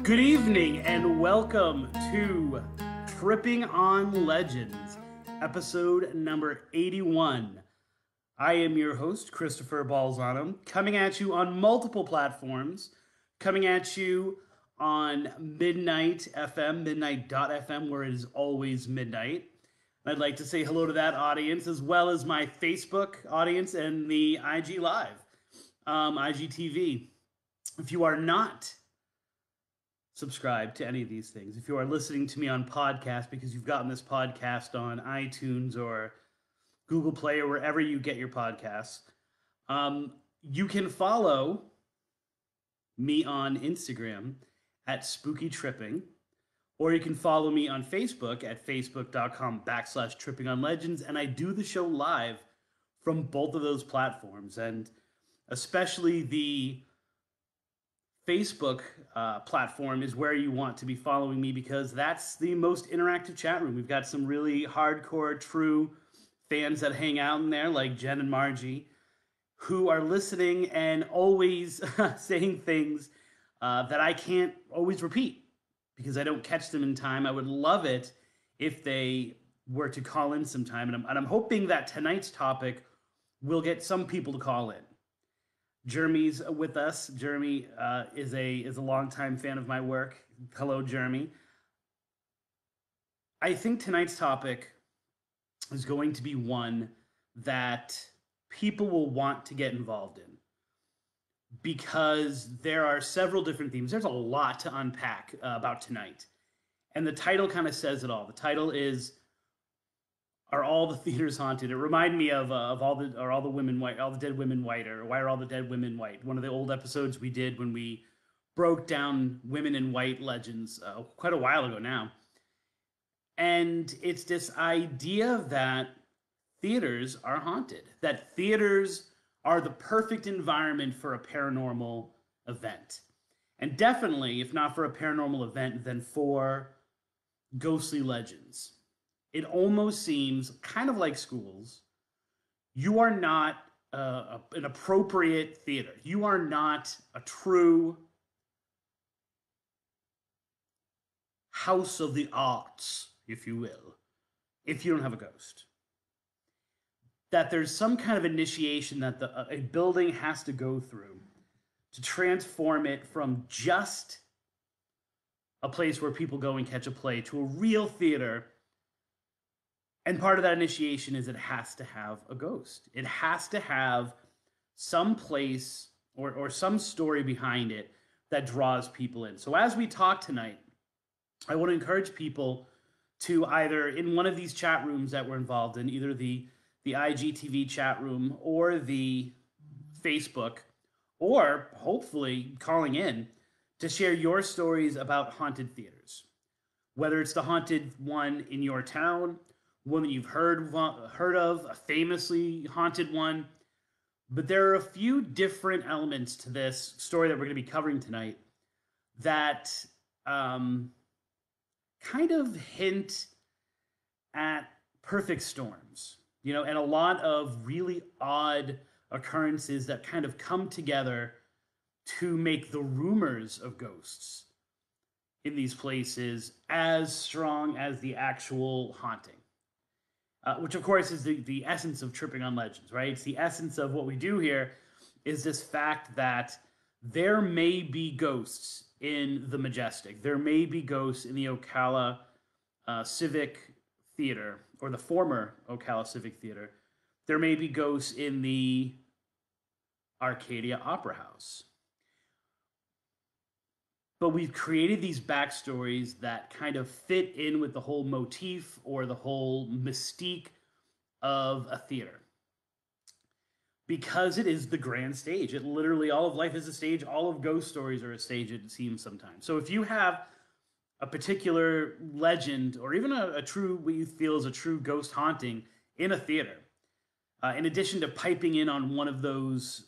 Good evening and welcome to Tripping on Legends, episode number 81. I am your host, Christopher Balzano, coming at you on multiple platforms, coming at you on Midnight FM, midnight.fm, where it is always midnight. I'd like to say hello to that audience, as well as my Facebook audience and the IG Live, IGTV. If you are not subscribe to any of these things, if you are listening to me on podcast because you've gotten this podcast on iTunes or Google Play or wherever you get your podcasts, you can follow me on Instagram at Spooky Tripping, or you can follow me on Facebook at facebook.com/trippingonlegends, and I do the show live from both of those platforms, and especially the Facebook platform is where you want to be following me because that's the most interactive chat room. We've got some really hardcore, true fans that hang out in there, like Jen and Margie, who are listening and always saying things that I can't always repeat because I don't catch them in time. I would love it if they were to call in sometime, and I'm hoping that tonight's topic will get some people to call in. Jeremy's with us. Jeremy is a longtime fan of my work. Hello, Jeremy. I think tonight's topic is going to be one that people will want to get involved in because there are several different themes. There's a lot to unpack about tonight. And the title kind of says it all. The title is, "Are all the theaters haunted?" It reminded me of all the women white, all the dead women white, or "Why are all the dead women white?" One of the old episodes we did when we broke down women in white legends quite a while ago now. And it's this idea that theaters are haunted, that theaters are the perfect environment for a paranormal event. And definitely, if not for a paranormal event, then for ghostly legends. It almost seems kind of like schools. You are not an appropriate theater. You are not a true house of the arts, if you will, if you don't have a ghost. That there's some kind of initiation that a building has to go through to transform it from just a place where people go and catch a play to a real theater. And part of that initiation is it has to have a ghost. It has to have some place or some story behind it that draws people in. So as we talk tonight, I want to encourage people to either in one of these chat rooms that we're involved in, either the IGTV chat room or the Facebook, or hopefully calling in to share your stories about haunted theaters. Whether it's the haunted one in your town, one that you've heard of, a famously haunted one. But there are a few different elements to this story that we're going to be covering tonight that kind of hint at perfect storms, and a lot of really odd occurrences that kind of come together to make the rumors of ghosts in these places as strong as the actual haunting. Which, of course, is the essence of Tripping on Legends, right? It's the essence of what we do here is this fact that there may be ghosts in the Majestic. There may be ghosts in the Ocala Civic Theater, or the former Ocala Civic Theater. There may be ghosts in the Arcadia Opera House. But we've created these backstories that kind of fit in with the whole motif or the whole mystique of a theater. Because it is the grand stage. It literally, all of life is a stage. All of ghost stories are a stage, it seems sometimes. So if you have a particular legend or even a true, what you feel is a true ghost haunting in a theater, in addition to piping in on one of those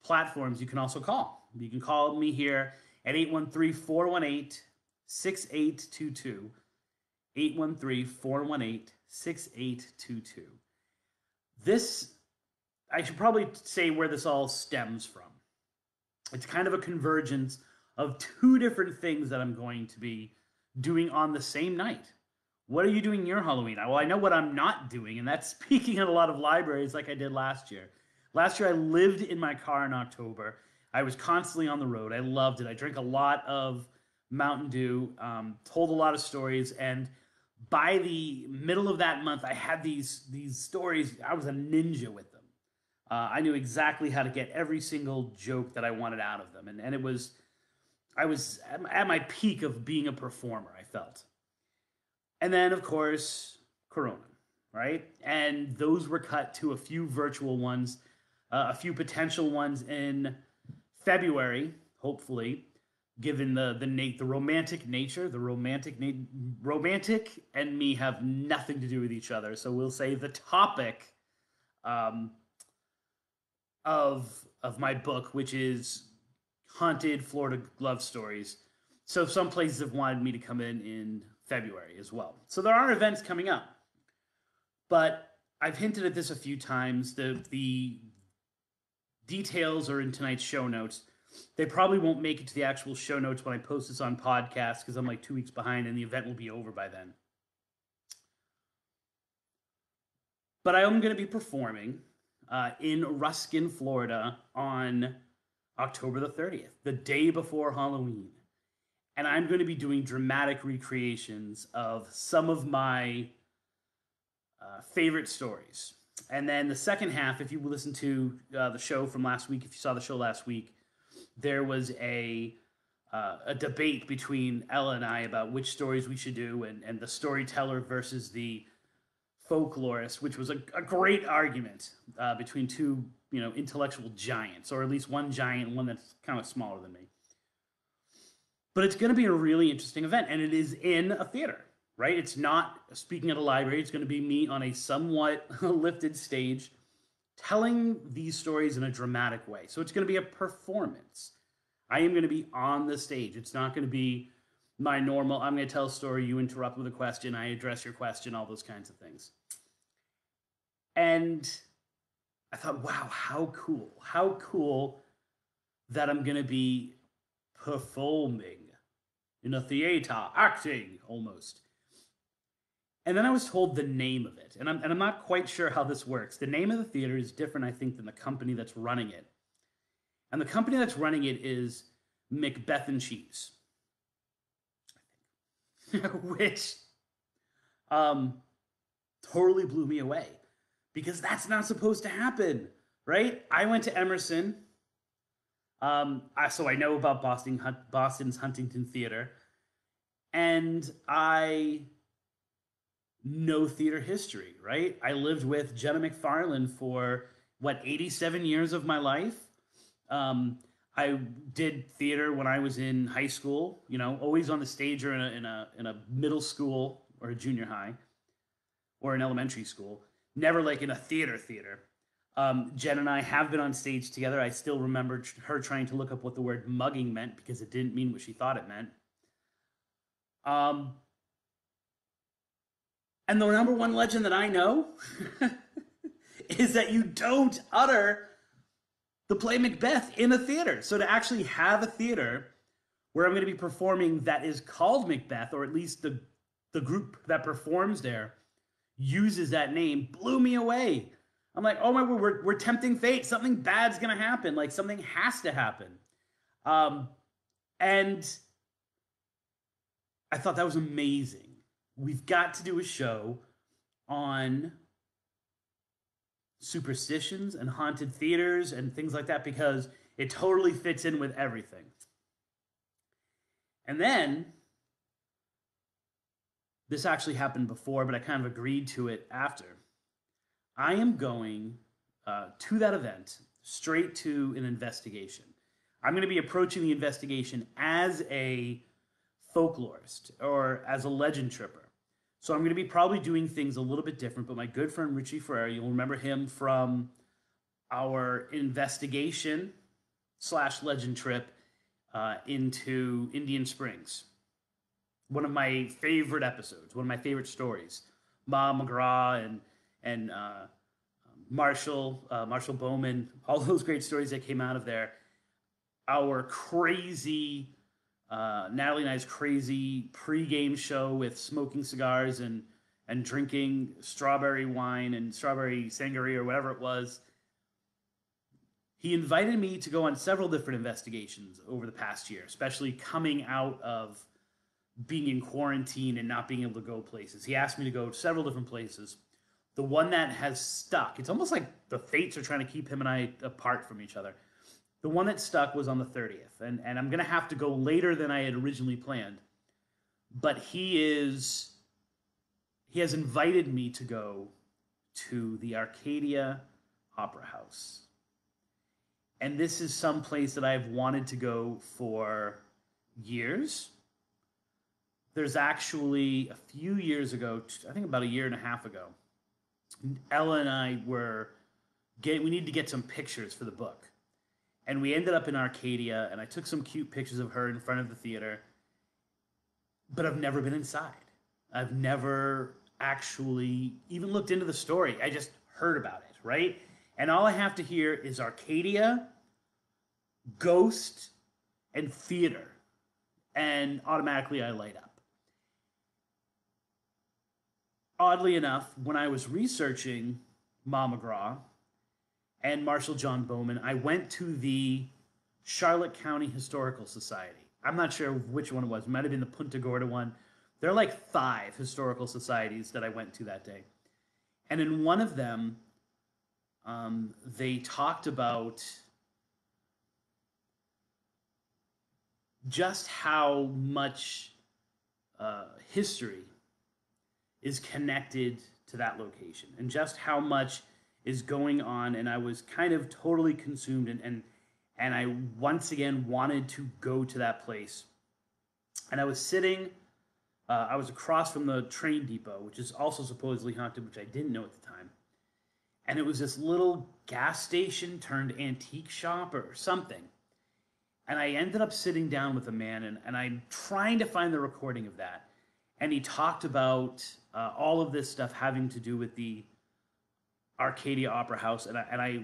platforms, you can also call. You can call me here at 813-418-6822. 813-418-6822. This, I should probably say where this all stems from. It's kind of a convergence of two different things that I'm going to be doing on the same night. What are you doing your Halloween? Well, I know what I'm not doing, and that's speaking at a lot of libraries like I did last year. Last year, I lived in my car in October. I was constantly on the road. I loved it. I drank a lot of Mountain Dew, told a lot of stories, and by the middle of that month, I had these stories. I was a ninja with them. I knew exactly how to get every single joke that I wanted out of them, and it was I was at my peak of being a performer. I felt, and then of course Corona, right? And those were cut to a few virtual ones, a few potential ones in February, hopefully, given the romantic nature, romantic and me have nothing to do with each other. So we'll say the topic um, of my book, which is haunted Florida love stories. So some places have wanted me to come in February as well. So there are events coming up, but I've hinted at this a few times. The details are in tonight's show notes. They probably won't make it to the actual show notes when I post this on podcast because I'm like 2 weeks behind and the event will be over by then. But I am going to be performing in Ruskin, Florida on October the 30th, the day before Halloween. And I'm going to be doing dramatic recreations of some of my favorite stories. And then the second half, if you listen to the show from last week, if you saw the show last week, there was a debate between Ella and I about which stories we should do, and the storyteller versus the folklorist, which was a great argument between two intellectual giants, or at least one giant and one that's kind of smaller than me. But it's going to be a really interesting event, and it is in a theater, right? It's not speaking at a library. It's going to be me on a somewhat lifted stage telling these stories in a dramatic way. So it's going to be a performance. I am going to be on the stage. It's not going to be my normal, I'm going to tell a story, you interrupt with a question, I address your question, all those kinds of things. And I thought, wow, how cool. How cool that I'm going to be performing in a theater, acting almost. And then I was told the name of it, and I'm not quite sure how this works. The name of the theater is different, I think, than the company that's running it. And the company that's running it is Macbeth and Cheese, which totally blew me away because that's not supposed to happen, right? I went to Emerson, so I know about Boston's Huntington Theater, and I know theater history, right? I lived with Jenna McFarland for 87 years of my life. I did theater when I was in high school, always on the stage or in a middle school or a junior high or an elementary school, never like in a theater. Jen and I have been on stage together. I still remember her trying to look up what the word mugging meant because it didn't mean what she thought it meant. And the number one legend that I know is that you don't utter the play Macbeth in a theater. So to actually have a theater where I'm going to be performing that is called Macbeth, or at least the group that performs there uses that name, blew me away. I'm like, oh my word, we're tempting fate. Something bad's going to happen. Like something has to happen. And I thought that was amazing. We've got to do a show on superstitions and haunted theaters and things like that because it totally fits in with everything. And then, this actually happened before, but I kind of agreed to it after. I am going to that event straight to an investigation. I'm going to be approaching the investigation as a folklorist or as a legend tripper. So I'm going to be probably doing things a little bit different, but my good friend Richie Ferreira, you'll remember him from our investigation / legend trip into Indian Springs. One of my favorite episodes, one of my favorite stories. Ma McGraw and Marshall Bowman, all those great stories that came out of there. Our crazy Natalie and I's crazy pre-game show with smoking cigars and drinking strawberry wine and strawberry sangria or whatever it was. He invited me to go on several different investigations over the past year, especially coming out of being in quarantine and not being able to go places. He asked me to go to several different places. The one that has stuck, it's almost like the fates are trying to keep him and I apart from each other. The one that stuck was on the 30th, and I'm going to have to go later than I had originally planned. But he has invited me to go to the Arcadia Opera House. And this is some place that I've wanted to go for years. There's actually a few years ago, I think about a year and a half ago, Ella and I we needed to get some pictures for the book. And we ended up in Arcadia, and I took some cute pictures of her in front of the theater. But I've never been inside. I've never actually even looked into the story. I just heard about it, right? And all I have to hear is Arcadia, ghost, and theater. And automatically I light up. Oddly enough, when I was researching Ma McGraw and Marshall John Bowman, I went to the Charlotte County Historical Society. I'm not sure which one it was. It might have been the Punta Gorda one. There are like 5 historical societies that I went to that day. And in one of them, they talked about just how much history is connected to that location and just how much is going on. And I was kind of totally consumed and I once again wanted to go to that place. And I was sitting, I was across from the train depot, which is also supposedly haunted, which I didn't know at the time. And it was this little gas station turned antique shop or something. And I ended up sitting down with a man, and I'm trying to find the recording of that. And he talked about all of this stuff having to do with the Arcadia Opera House. And I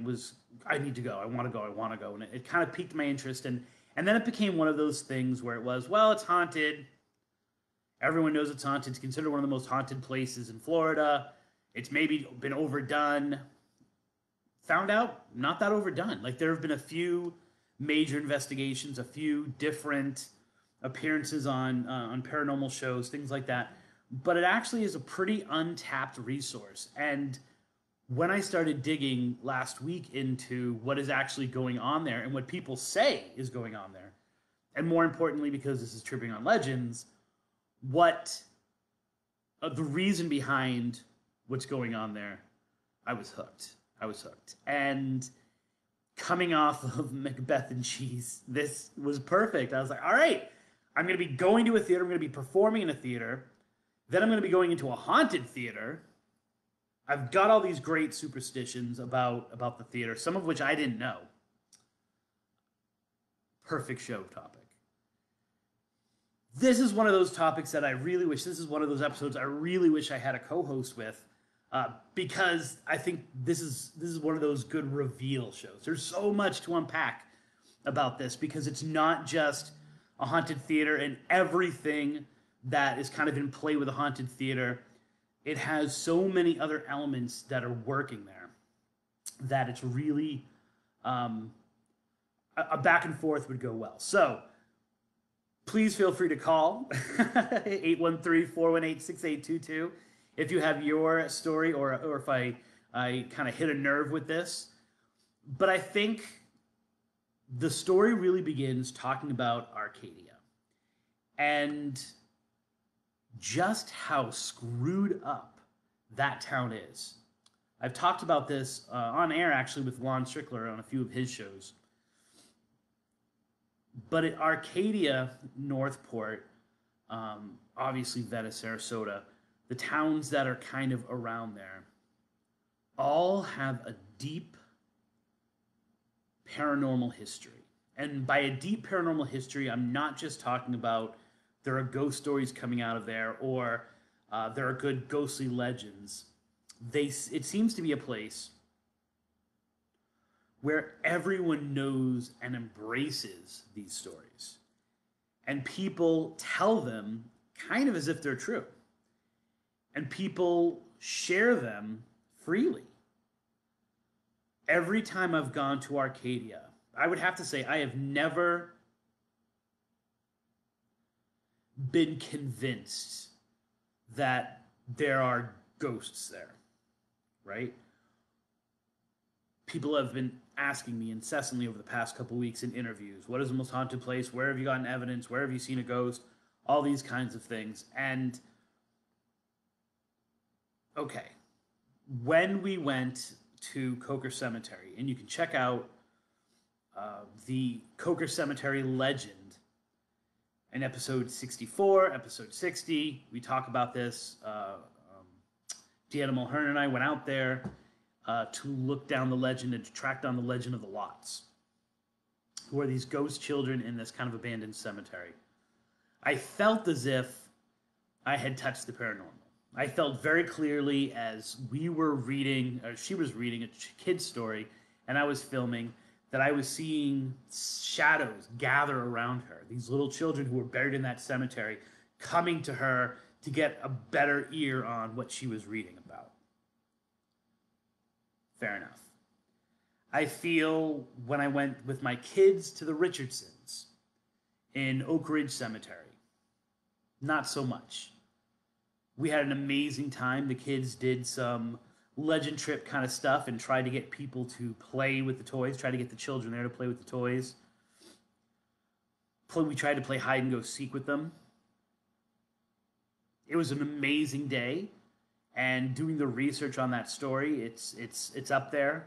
need to go. I want to go. And it kind of piqued my interest. And then it became one of those things where it was, well, it's haunted. Everyone knows it's haunted. It's considered one of the most haunted places in Florida. It's maybe been overdone. Found out, not that overdone. Like, there have been a few major investigations, a few different appearances on paranormal shows, things like that. But it actually is a pretty untapped resource. And when I started digging last week into what is actually going on there and what people say is going on there, and more importantly, because this is tripping on legends, what the reason behind what's going on there, I was hooked. And coming off of Macbeth and Cheese, this was perfect. I was like, all right, I'm going to be going to a theater. I'm going to be performing in a theater. Then I'm going to be going into a haunted theater. I've got all these great superstitions about the theater, some of which I didn't know. Perfect show topic. This is one of those topics that I really wish, this is one of those episodes I really wish I had a co-host with, because I think this is one of those good reveal shows. There's so much to unpack about this because it's not just a haunted theater and everything that is kind of in play with a haunted theater. It has so many other elements that are working there that it's really a back and forth would go well. So please feel free to call 813-418-6822 if you have your story or if I kind of hit a nerve with this. But I think the story really begins talking about Arcadia and just how screwed up that town is. I've talked about this on air actually with Lon Strickler on a few of his shows. But at Arcadia, Northport, obviously Venice, Sarasota, the towns that are kind of around there, all have a deep paranormal history. And by a deep paranormal history, I'm not just talking about there are ghost stories coming out of there or there are good ghostly legends. It seems to be a place where everyone knows and embraces these stories. and people tell them kind of as if they're true. And people share them freely. Every time I've gone to Arcadia, I would have to say I have never been convinced that there are ghosts there, right? People have been asking me incessantly over the past couple weeks in interviews, what is the most haunted place? Where have you gotten evidence? Where have you seen a ghost? All these kinds of things. And okay, when we went to Coker Cemetery, and you can check out the Coker Cemetery legend in episode 64, episode 60, we talk about this. Deanna Mulhern and I went out there to look down the legend and to track down the legend of the Lots, who are these ghost children in this kind of abandoned cemetery. I felt as if I had touched the paranormal. I felt very clearly as we were reading, or she was reading a kid's story, and I was filming, that I was seeing shadows gather around her. These little children who were buried in that cemetery coming to her to get a better ear on what she was reading about. Fair enough. I feel when I went with my kids to the Richardsons in Oak Ridge Cemetery, not so much. We had an amazing time. The kids did some legend trip kind of stuff and tried to get people to play with the toys, try to get the children there to play with the toys. We tried to play hide and go seek with them. It was an amazing day, and doing the research on that story, it's up there.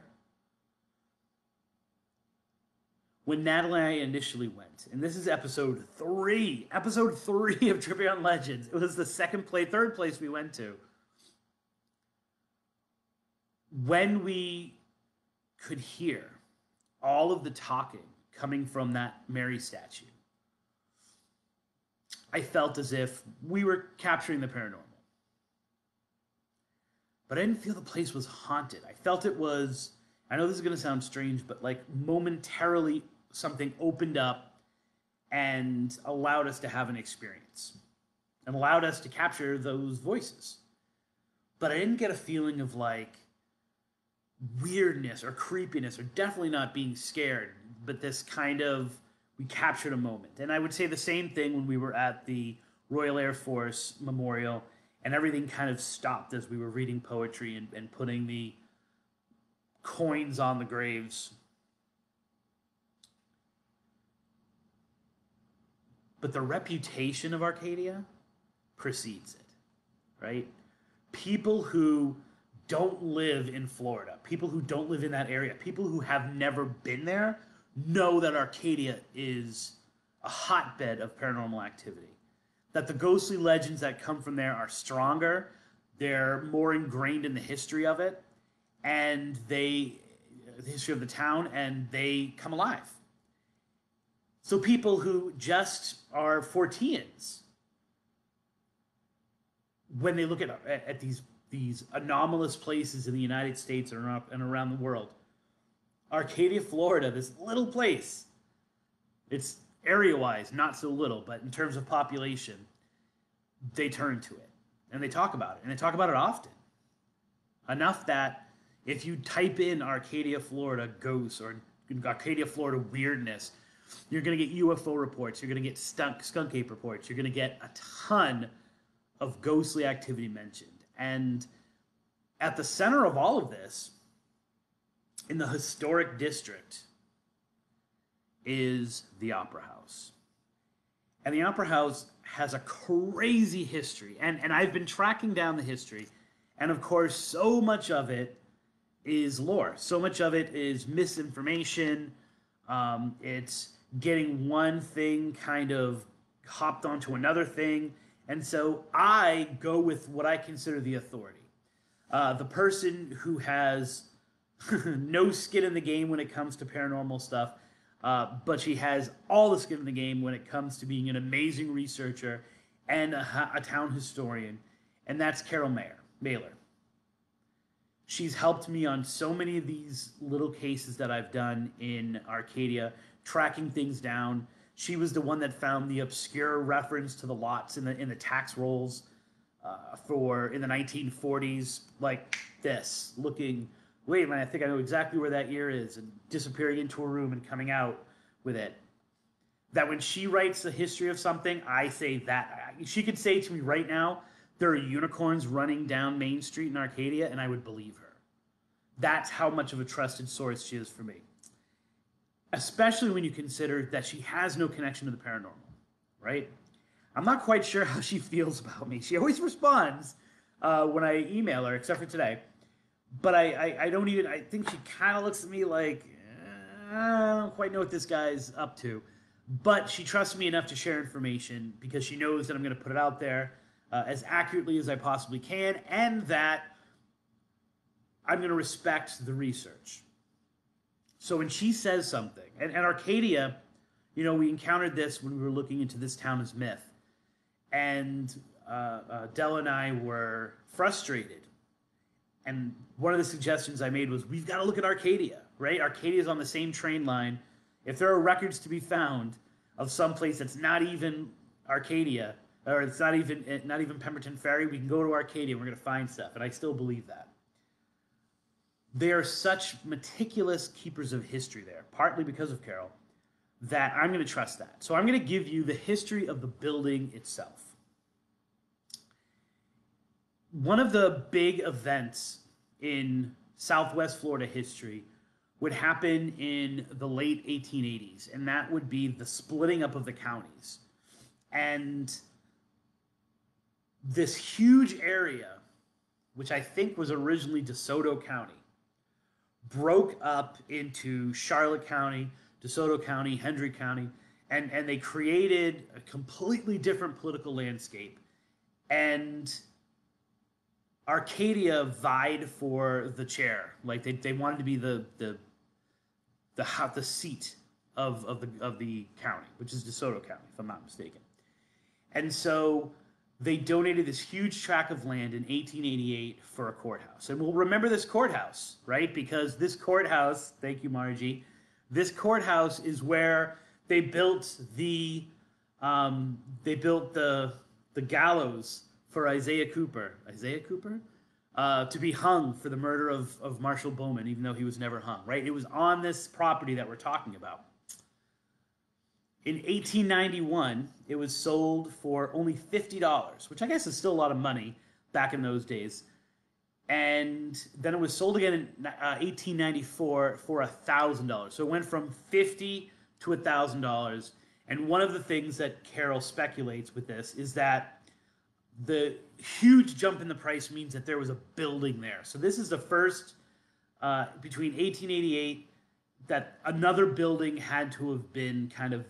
When Natalie and I initially went, and this is episode 3 of Tripping on Legends. It was the third place we went to. When we could hear all of the talking coming from that Mary statue, I felt as if we were capturing the paranormal. But I didn't feel the place was haunted. I felt it was, I know this is going to sound strange, but like momentarily something opened up and allowed us to have an experience and allowed us to capture those voices. But I didn't get a feeling of like weirdness or creepiness, or definitely not being scared, but this kind of, we captured a moment. And I would say the same thing when we were at the Royal Air Force Memorial, and everything kind of stopped as we were reading poetry and putting the coins on the graves. But the reputation of Arcadia precedes it, right? People who don't live in Florida, people who don't live in that area, people who have never been there know that Arcadia is a hotbed of paranormal activity. That the ghostly legends that come from there are stronger, they're more ingrained in the history of it, and the history of the town, and they come alive. So people who just are Forteans, when they look at these anomalous places in the United States and around the world, Arcadia, Florida, this little place, it's area-wise not so little, but in terms of population, they turn to it and they talk about it, and they talk about it often. Enough that if you type in Arcadia, Florida ghosts or Arcadia, Florida weirdness, you're going to get UFO reports, you're going to get skunk ape reports, you're going to get a ton of ghostly activity mentioned. And at the center of all of this, in the historic district, is the Opera House. And the Opera House has a crazy history. And I've been tracking down the history. And of course, so much of it is lore. So much of it is misinformation. It's getting one thing kind of hopped onto another thing. And so I go with what I consider the authority. The person who has no skin in the game when it comes to paranormal stuff, but she has all the skin in the game when it comes to being an amazing researcher and a town historian, and that's Carol Mailer. She's helped me on so many of these little cases that I've done in Arcadia, tracking things down. She was the one that found the obscure reference to the lots in the tax rolls for in the 1940s, like this, looking. Wait, man, I think I know exactly where that year is, and disappearing into a room and coming out with it. That when she writes the history of something, I say that. She could say to me right now, there are unicorns running down Main Street in Arcadia, and I would believe her. That's how much of a trusted source she is for me. Especially when you consider that she has no connection to the paranormal, right? I'm not quite sure how she feels about me. She always responds when I email her, except for today. But I don't even, I think she kind of looks at me like, I don't quite know what this guy's up to. But she trusts me enough to share information because she knows that I'm going to put it out there as accurately as I possibly can, and that I'm going to respect the research. So when she says something, and Arcadia, you know, we encountered this when we were looking into this town as myth, and Dell and I were frustrated. And one of the suggestions I made was, we've got to look at Arcadia, right? Arcadia's on the same train line. If there are records to be found of some place that's not even Arcadia, or it's not even Pemberton Ferry, we can go to Arcadia and we're going to find stuff. And I still believe that. They are such meticulous keepers of history there, partly because of Carol, that I'm going to trust that. So I'm going to give you the history of the building itself. One of the big events in Southwest Florida history would happen in the late 1880s, and that would be the splitting up of the counties. And this huge area, which I think was originally DeSoto County, broke up into Charlotte County, DeSoto County, Hendry County, and they created a completely different political landscape. And Arcadia vied for the chair. Like they wanted to be the seat of the county, which is DeSoto County, if I'm not mistaken. And so they donated this huge tract of land in 1888 for a courthouse. And we'll remember this courthouse, right? Because this courthouse, thank you, Margie, this courthouse is where they built the gallows for Isaiah Cooper, to be hung for the murder of Marshall Bowman, even though he was never hung, right? It was on this property that we're talking about. In 1891, it was sold for only $50, which I guess is still a lot of money back in those days. And then it was sold again in 1894 for $1,000. So it went from $50 to $1,000. And one of the things that Carol speculates with this is that the huge jump in the price means that there was a building there. So this is the first, between 1888, that another building had to have been kind of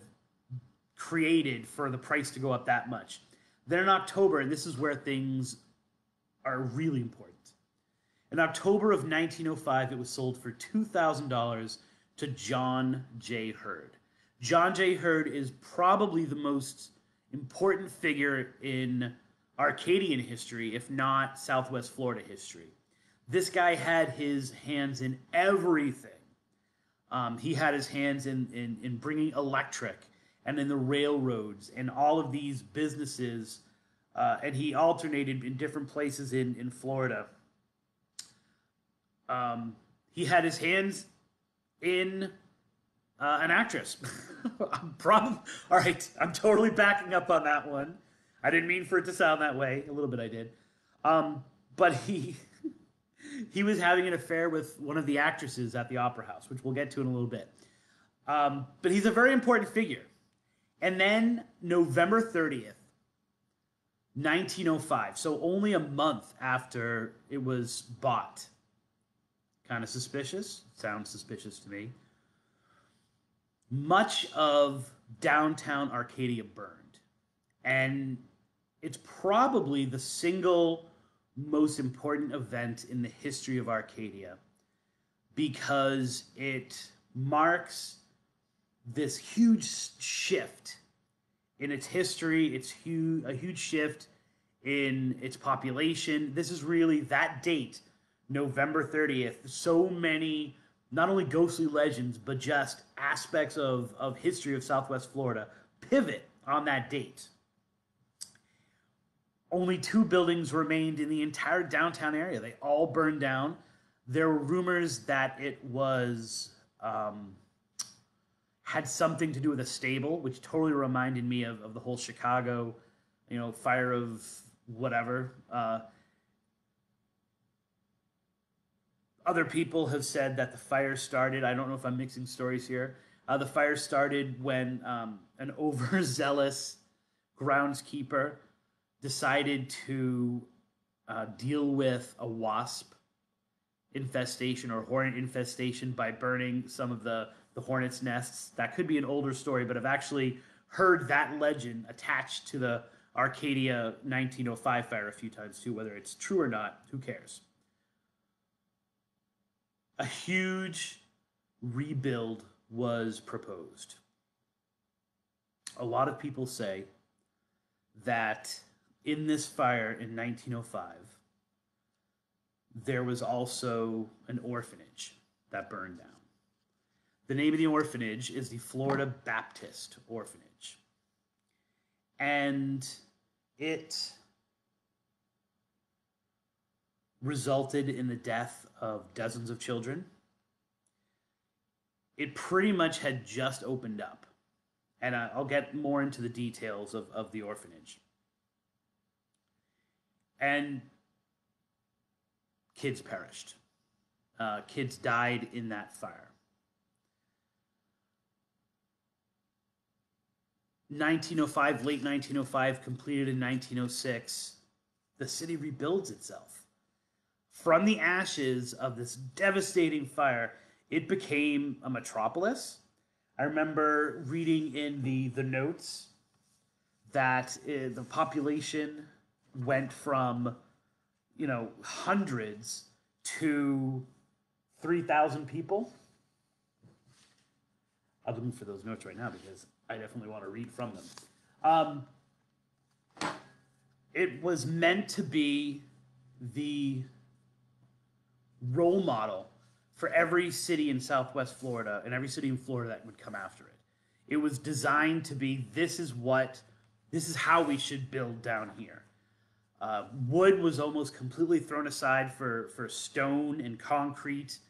created for the price to go up that much. Then in October, and this is where things are really important. In October of 1905, it was sold for $2,000 to John J. Hurd. John J. Hurd is probably the most important figure in Arcadian history, if not Southwest Florida history. This guy had his hands in everything. He had his hands in bringing electric and in the railroads and all of these businesses, and he alternated in different places in Florida. He had his hands in an actress. All right, I'm totally backing up on that one. I didn't mean for it to sound that way. A little bit I did. But he was having an affair with one of the actresses at the Opera House, which we'll get to in a little bit. But he's a very important figure. And then November 30th, 1905, so only a month after it was bought. Kind of suspicious? Sounds suspicious to me. Much of downtown Arcadia burned. And it's probably the single most important event in the history of Arcadia because it marks this huge shift in its history. It's a huge shift in its population. This is really that date, November 30th. So many, not only ghostly legends, but just aspects of history of Southwest Florida pivot on that date, only 2 buildings remained in the entire downtown area. They all burned down. There were rumors that it was had something to do with a stable, which totally reminded me of the whole Chicago, fire of whatever. Other people have said that the fire started. I don't know if I'm mixing stories here. The fire started when an overzealous groundskeeper decided to deal with a wasp infestation or hornet infestation by burning some of the hornets' nests. That could be an older story, but I've actually heard that legend attached to the Arcadia 1905 fire a few times too. Whether it's true or not, who cares? A huge rebuild was proposed. A lot of people say that in this fire in 1905, there was also an orphanage that burned down. The name of the orphanage is the Florida Baptist Orphanage. And it resulted in the death of dozens of children. It pretty much had just opened up. And I'll get more into the details of the orphanage. And kids perished. Kids died in that fire. 1905, late 1905, completed in 1906, the city rebuilds itself. From the ashes of this devastating fire, it became a metropolis. I remember reading in the notes that the population went from, hundreds to 3,000 people. I'm looking for those notes right now because I definitely want to read from them. It was meant to be the role model for every city in Southwest Florida and every city in Florida that would come after it. It was designed to be, this is how we should build down here. Wood was almost completely thrown aside for stone and concrete.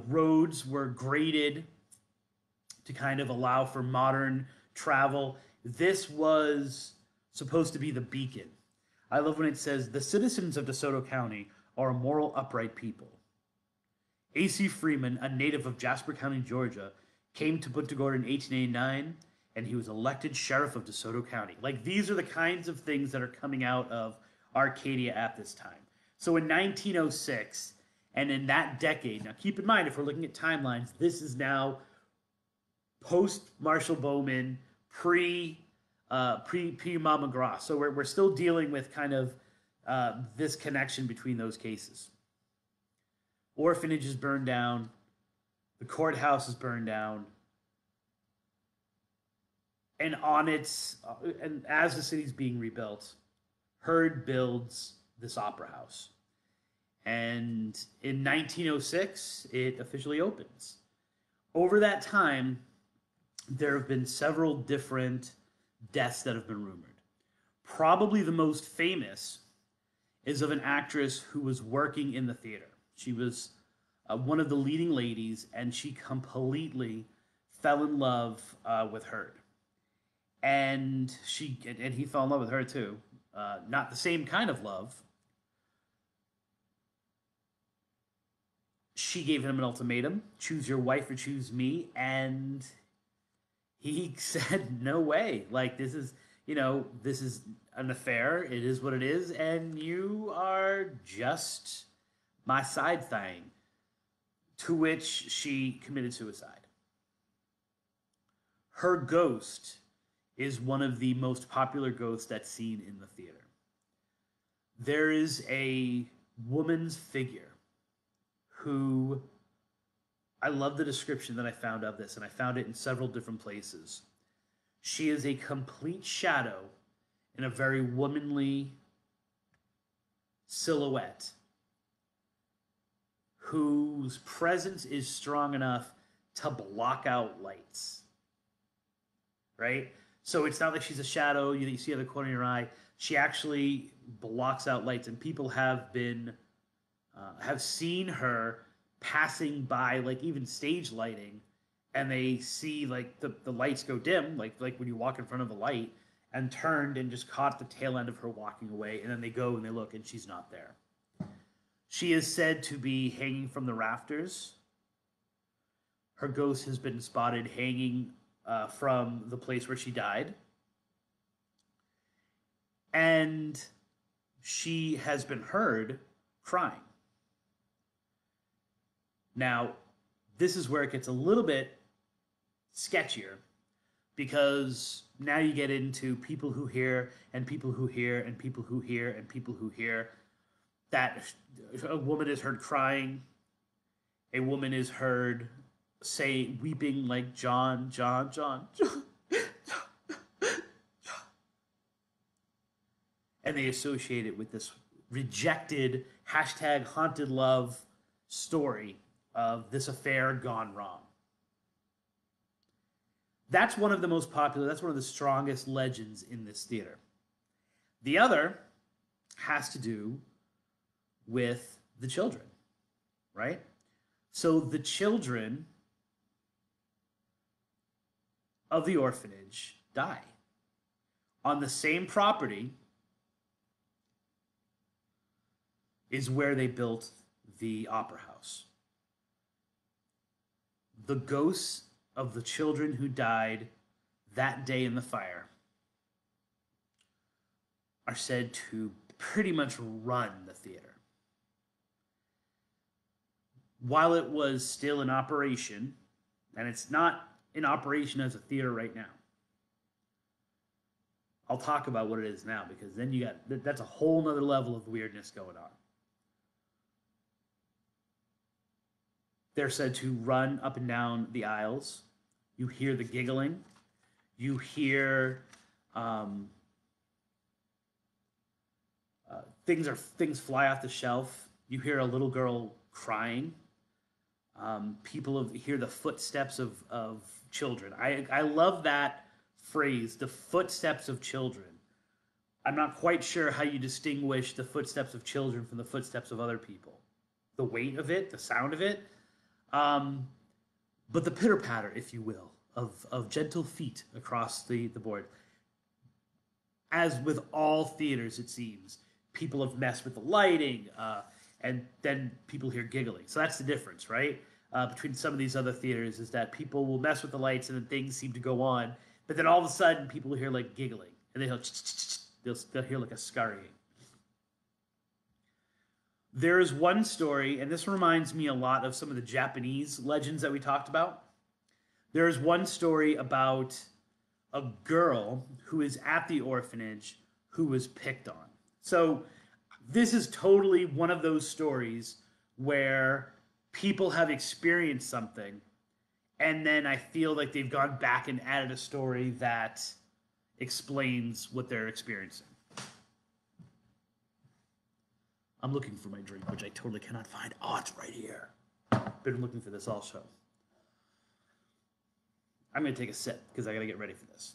Roads were graded to kind of allow for modern travel. This was supposed to be the beacon. I love when it says, the citizens of DeSoto County are a moral, upright people. A.C. Freeman, a native of Jasper County, Georgia, came to Punta Gorda in 1889, and he was elected sheriff of DeSoto County. Like, these are the kinds of things that are coming out of Arcadia at this time. So in 1906, and in that decade, now keep in mind, if we're looking at timelines, this is now post-Marshall Bowman, pre-Mama McGraw. So we're still dealing with kind of this connection between those cases. Orphanage is burned down. The courthouse is burned down. And and as the city's being rebuilt, Heard builds this opera house. And in 1906, it officially opens. Over that time, there have been several different deaths that have been rumored. Probably the most famous is of an actress who was working in the theater. She was one of the leading ladies, and she completely fell in love with Heard. And he fell in love with her too. Not the same kind of love. She gave him an ultimatum: choose your wife or choose me. And he said, no way. Like, this is an affair. It is what it is. And you are just my side thing. To which she committed suicide. Her ghost is one of the most popular ghosts that's seen in the theater. There is a woman's figure who, I love the description that I found of this, and I found it in several different places. She is a complete shadow in a very womanly silhouette whose presence is strong enough to block out lights. Right? So it's not like she's a shadow you see out of the corner of your eye. She actually blocks out lights, and people have seen her passing by, like even stage lighting, and they see like the lights go dim, like when you walk in front of a light, and turned and just caught the tail end of her walking away, and then they go and they look, and she's not there. She is said to be hanging from the rafters. Her ghost has been spotted hanging from the place where she died. And she has been heard crying. Now, this is where it gets a little bit sketchier, because now you get into people who hear, and people who hear, and people who hear, and people who hear that a woman is heard crying, a woman is heard say weeping like John, John, John, John, and they associate it with this rejected hashtag haunted love story of this affair gone wrong. That's one of the most popular, that's one of the strongest legends in this theater. The other has to do with the children, right? So the children of the orphanage die on the same property is where they built the opera house. The ghosts of the children who died that day in the fire are said to pretty much run the theater. While it was still in operation, and it's not in operation as a theater right now. I'll talk about what it is now, because then you got, that's a whole nother level of weirdness going on. They're said to run up and down the aisles. You hear the giggling. You hear things fly off the shelf. You hear a little girl crying. People hear the footsteps of children. I love that phrase, the footsteps of children. I'm not quite sure how you distinguish the footsteps of children from the footsteps of other people. The weight of it, the sound of it. But the pitter-patter, if you will, of gentle feet across the board. As with all theaters, it seems, people have messed with the lighting, and then people hear giggling. So that's the difference, right? Between some of these other theaters, is that people will mess with the lights and then things seem to go on, but then all of a sudden people will hear like giggling, and they'll hear like a scurrying. There is one story, and this reminds me a lot of some of the Japanese legends that we talked about. There is one story about a girl who is at the orphanage who was picked on. So this is totally one of those stories where people have experienced something, and then I feel like they've gone back and added a story that explains what they're experiencing. I'm looking for my drink, which I totally cannot find. Oh, it's right here. Been looking for this all show. I'm going to take a sip because I got to get ready for this.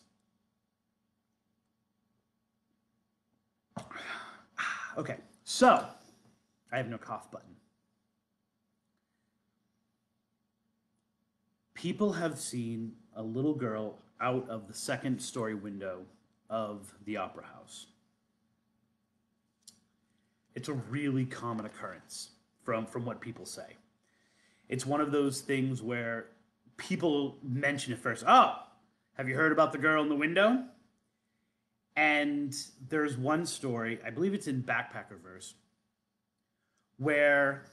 Okay, so I have no cough button. People have seen a little girl out of the second story window of the opera house. It's a really common occurrence from what people say. It's one of those things where people mention it first. Oh, have you heard about the girl in the window? And there's one story, I believe it's in Backpackerverse, where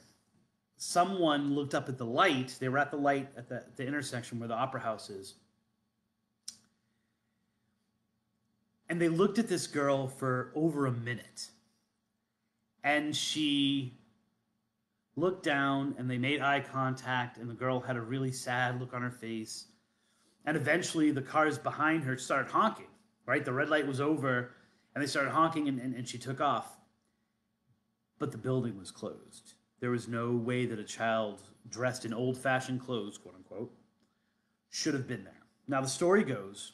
someone looked up at the light. They were at the light at the intersection where the opera house is. And they looked at this girl for over a minute. And she looked down, and they made eye contact, and the girl had a really sad look on her face. And eventually the cars behind her started honking, right? The red light was over, and they started honking, and she took off. But the building was closed. There was no way that a child dressed in old-fashioned clothes, quote-unquote, should have been there. Now, the story goes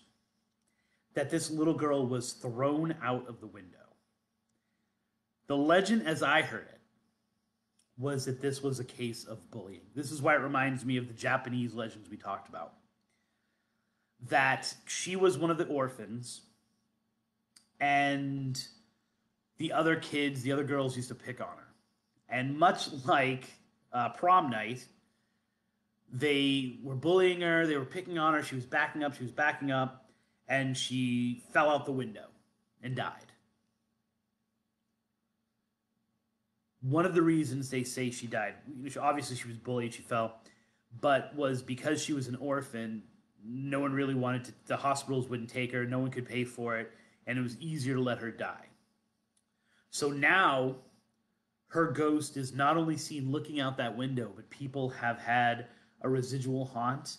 that this little girl was thrown out of the window. The legend, as I heard it, was that this was a case of bullying. This is why it reminds me of the Japanese legends we talked about. That she was one of the orphans, and the other kids, the other girls used to pick on her. And much like prom night, they were bullying her, they were picking on her, she was backing up, and she fell out the window and died. One of the reasons they say she died, obviously she was bullied, she fell, but was because she was an orphan. No one really wanted to, the hospitals wouldn't take her, no one could pay for it, and it was easier to let her die. So now her ghost is not only seen looking out that window, but people have had a residual haunt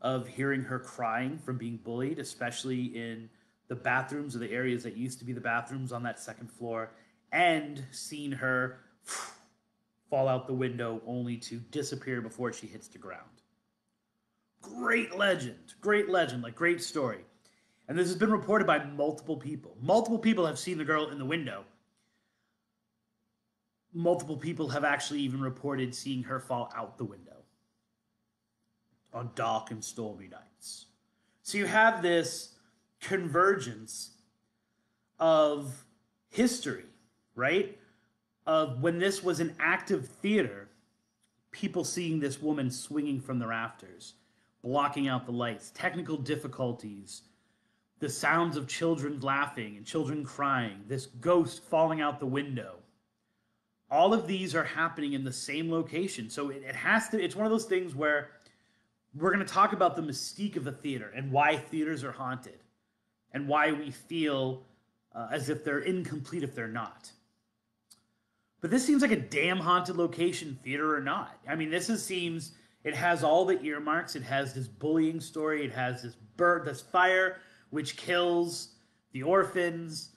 of hearing her crying from being bullied, especially in the bathrooms or the areas that used to be the bathrooms on that second floor, and seen her fall out the window only to disappear before she hits the ground. Great legend, like great story. And this has been reported by multiple people. Multiple people have seen the girl in the window. Multiple people have actually even reported seeing her fall out the window on dark and stormy nights. So you have this convergence of history, right? Of when this was an active theater, people seeing this woman swinging from the rafters, blocking out the lights, technical difficulties, the sounds of children laughing and children crying, this ghost falling out the window. All of these are happening in the same location. So it has to, it's one of those things where we're going to talk about the mystique of the theater and why theaters are haunted and why we feel as if they're incomplete if they're not. But this seems like a damn haunted location, theater or not. I mean, seems, it has all the earmarks. It has this bullying story. It has this this fire, which kills the orphans.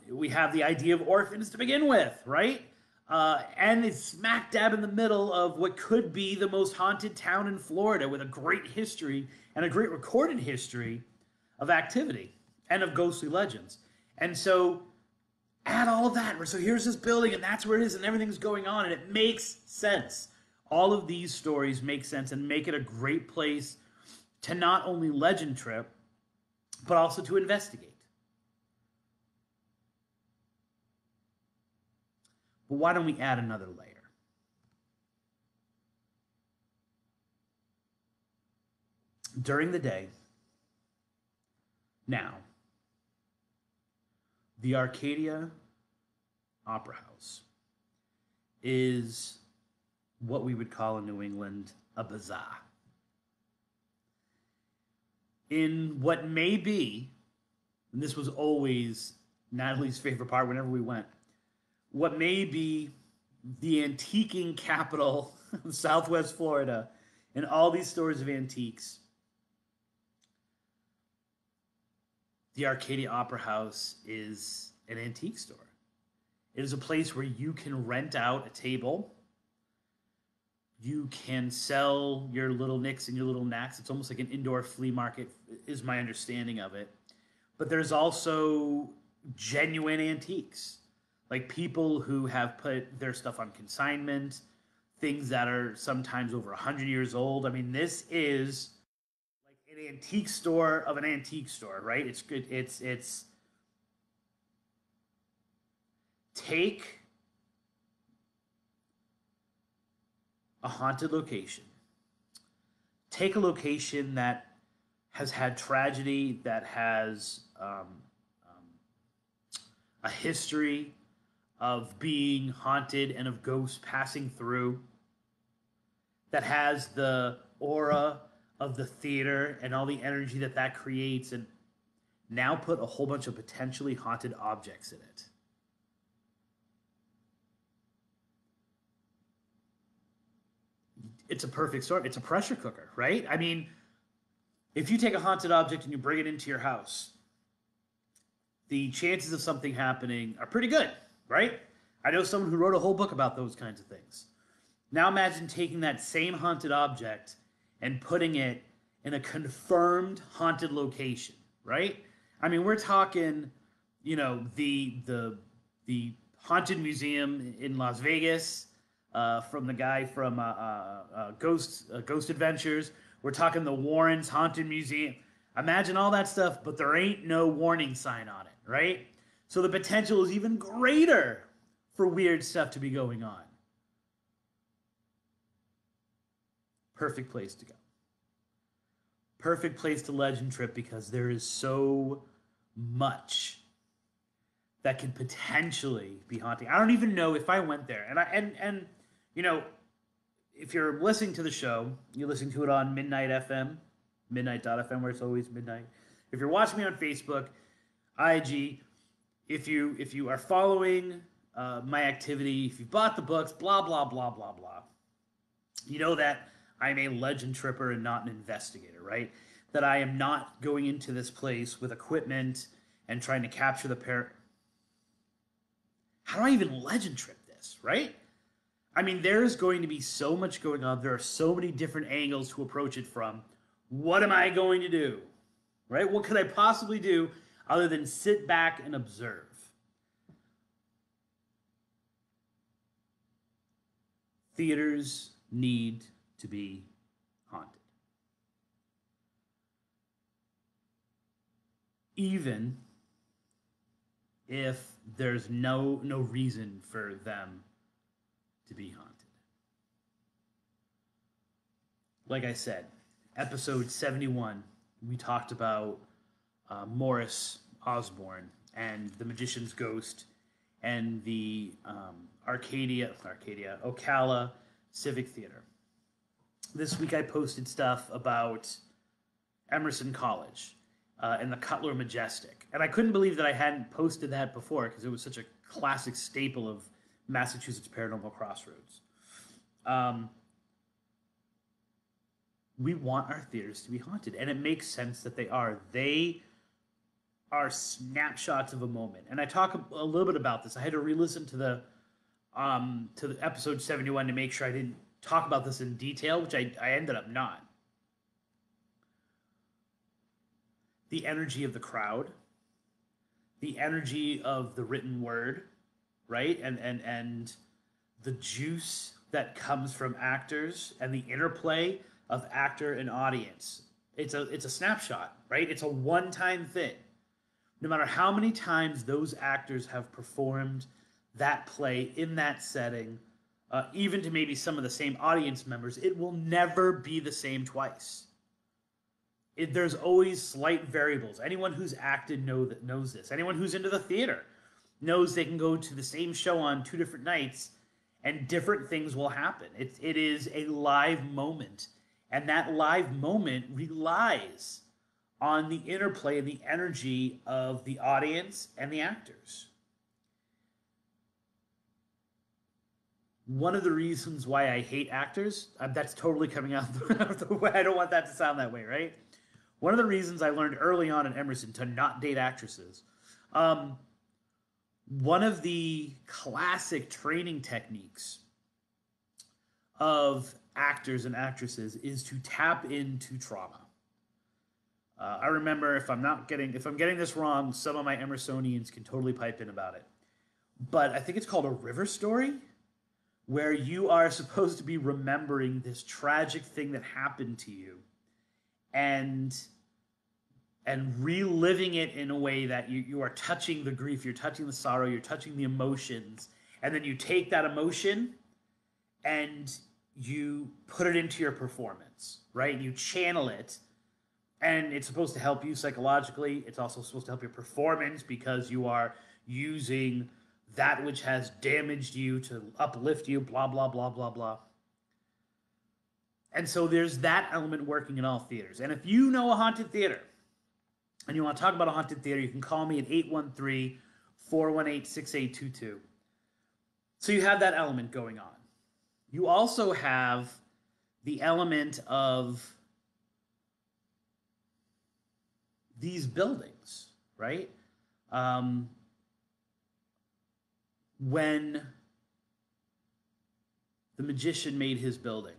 We have the idea of orphans to begin with, right? And it's smack dab in the middle of what could be the most haunted town in Florida with a great history and a great recorded history of activity and of ghostly legends. And so add all of that. So here's this building and that's where it is and everything's going on and it makes sense. All of these stories make sense and make it a great place to not only legend trip, but also to investigate. But why don't we add another layer? During the day, now, the Arcadia Opera House is what we would call in New England a bazaar. In what may be, and this was always Natalie's favorite part whenever we went, what may be the antiquing capital of Southwest Florida and all these stores of antiques, the Arcadia Opera House is an antique store. It is a place where you can rent out a table. You can sell your little nicks and your little knacks. It's almost like an indoor flea market, is my understanding of it. But there's also genuine antiques. Like people who have put their stuff on consignment, things that are sometimes over 100 years old. I mean, this is like an antique store of an antique store, right? It's good. It's take a haunted location. Take a location that has had tragedy, that has a history of being haunted and of ghosts passing through, that has the aura of the theater and all the energy that that creates, and now put a whole bunch of potentially haunted objects in it. It's a perfect story. It's a pressure cooker, right? I mean, if you take a haunted object and you bring it into your house, the chances of something happening are pretty good, right? I know someone who wrote a whole book about those kinds of things. Now imagine taking that same haunted object and putting it in a confirmed haunted location, right? I mean, we're talking, the haunted museum in Las Vegas, from the guy from Ghost Adventures. We're talking the Warrens Haunted Museum. Imagine all that stuff, but there ain't no warning sign on it, right? So the potential is even greater for weird stuff to be going on. Perfect place to go. Perfect place to legend trip because there is so much that could potentially be haunting. I don't even know if I went there. And you know, if you're listening to the show, you're listening to it on Midnight FM, midnight.fm, where it's always midnight. If you're watching me on Facebook, IG, if you are following my activity, if you bought the books, blah blah blah blah blah, you know that I'm a legend tripper and not an investigator, right? That I am not going into this place with equipment and trying to capture the pair. How do I even legend trip this, right? I mean, there's going to be so much going on. There are so many different angles to approach it from. What am I going to do? Right? What could I possibly do other than sit back and observe? Theaters need to be haunted. Even if there's no reason for them to be haunted. Like I said, episode 71, we talked about Morris Osborne and the Magician's Ghost and the Ocala Civic Theater. This week I posted stuff about Emerson College and the Cutler Majestic. And I couldn't believe that I hadn't posted that before because it was such a classic staple of Massachusetts Paranormal Crossroads. We want our theaters to be haunted, and it makes sense that they are. They are snapshots of a moment. And I talk a little bit about this. I had to re-listen to the episode 71 to make sure I didn't talk about this in detail, which I ended up not. The energy of the crowd, the energy of the written word, right? And the juice that comes from actors and the interplay of actor and audience. It's a snapshot, right? It's a one-time thing. No matter how many times those actors have performed that play in that setting, even to maybe some of the same audience members, it will never be the same twice. There's always slight variables. Anyone who's acted knows this. Anyone who's into the theater knows they can go to the same show on 2 different nights and different things will happen. It is a live moment. And that live moment relies on the interplay and the energy of the audience and the actors. One of the reasons why I hate actors, that's totally coming out the way. I don't want that to sound that way, right? One of the reasons I learned early on in Emerson to not date actresses, one of the classic training techniques of actors and actresses is to tap into trauma. I remember, if I'm getting this wrong, some of my Emersonians can totally pipe in about it. But I think it's called a river story, where you are supposed to be remembering this tragic thing that happened to you and reliving it in a way that you are touching the grief, you're touching the sorrow, you're touching the emotions, and then you take that emotion and you put it into your performance, right? You channel it, and it's supposed to help you psychologically. It's also supposed to help your performance because you are using that which has damaged you to uplift you, blah, blah, blah, blah, blah. And so there's that element working in all theaters. And if you know a haunted theater, and you want to talk about a haunted theater, you can call me at 813-418-6822. So you have that element going on. You also have the element of these buildings, right? When the magician made his building,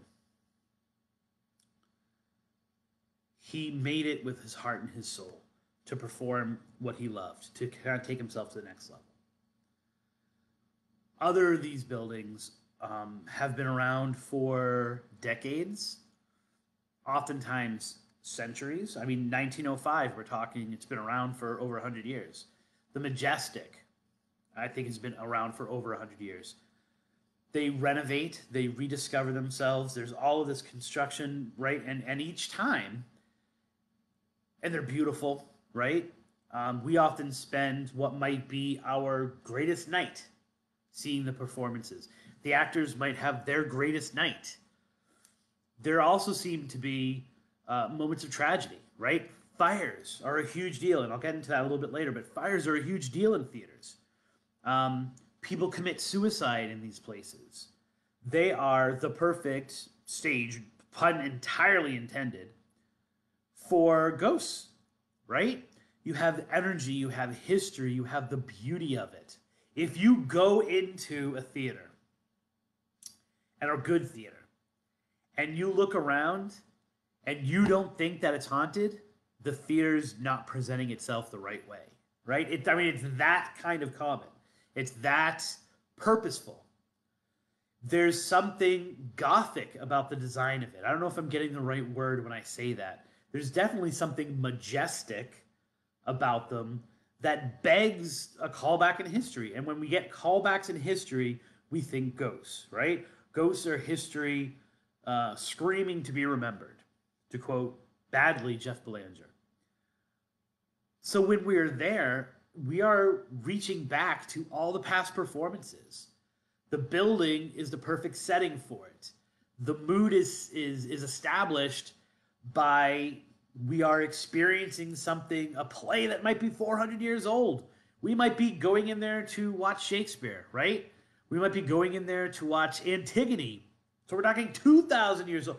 he made it with his heart and his soul to perform what he loved, to kind of take himself to the next level. Other of these buildings have been around for decades, oftentimes centuries. I mean, 1905, we're talking, it's been around for over 100 years. The Majestic, I think, has been around for over 100 years. They renovate, they rediscover themselves. There's all of this construction, right? And each time, and they're beautiful, right? We often spend what might be our greatest night seeing the performances. The actors might have their greatest night. There also seem to be moments of tragedy, right? Fires are a huge deal, and I'll get into that a little bit later, but fires are a huge deal in theaters. People commit suicide in these places. They are the perfect stage, pun entirely intended, for ghosts, right? You have energy, you have history, you have the beauty of it. If you go into a theater, and a good theater, and you look around and you don't think that it's haunted, the theater's not presenting itself the right way, right? It's that kind of common. It's that purposeful. There's something gothic about the design of it. I don't know if I'm getting the right word when I say that. There's definitely something majestic about them that begs a callback in history. And when we get callbacks in history, we think ghosts, right? Ghosts are history screaming to be remembered, to quote badly Jeff Belanger. So when we're there, we are reaching back to all the past performances. The building is the perfect setting for it. The mood is established by we are experiencing something, a play that might be 400 years old. We might be going in there to watch Shakespeare, right? We might be going in there to watch Antigone. So we're talking 2,000 years old.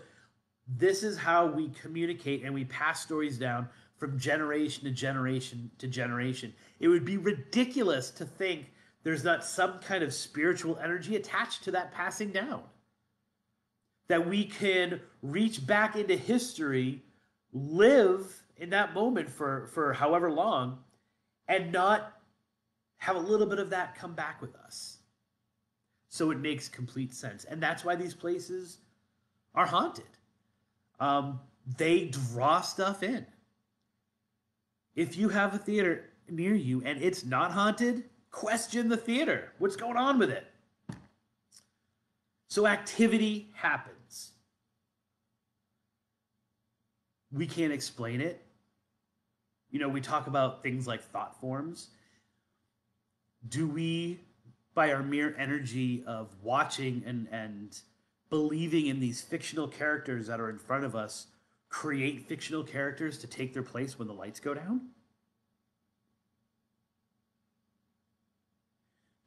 This is how we communicate and we pass stories down from generation to generation to generation. It would be ridiculous to think there's not some kind of spiritual energy attached to that passing down. That we can reach back into history, live in that moment for however long, and not have a little bit of that come back with us. So it makes complete sense. And that's why these places are haunted. They draw stuff in. If you have a theater near you and it's not haunted, question the theater. What's going on with it? So activity happens. We can't explain it. You know, we talk about things like thought forms. Do we, by our mere energy of watching and believing in these fictional characters that are in front of us, create fictional characters to take their place when the lights go down?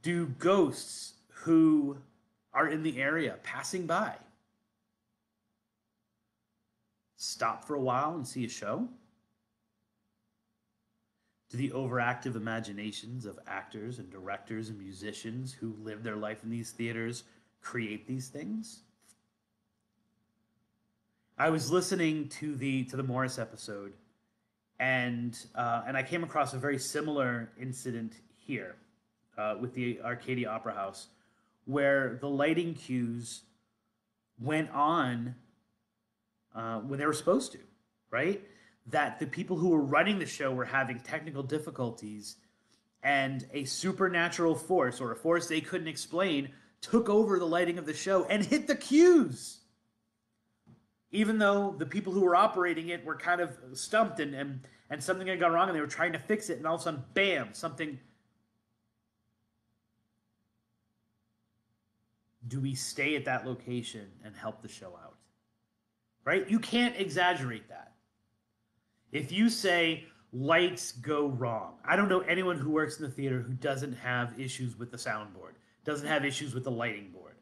Do ghosts who are in the area passing by stop for a while and see a show? Do the overactive imaginations of actors and directors and musicians who live their life in these theaters create these things? I was listening to the Morris episode, and I came across a very similar incident here with the Arcadia Opera House, where the lighting cues went on when they were supposed to, right? That the people who were running the show were having technical difficulties, and a supernatural force, or a force they couldn't explain, took over the lighting of the show and hit the cues. Even though the people who were operating it were kind of stumped and something had gone wrong and they were trying to fix it, and all of a sudden, bam, something. Do we stay at that location and help the show out? Right? You can't exaggerate that. If you say lights go wrong, I don't know anyone who works in the theater who doesn't have issues with the soundboard, doesn't have issues with the lighting board,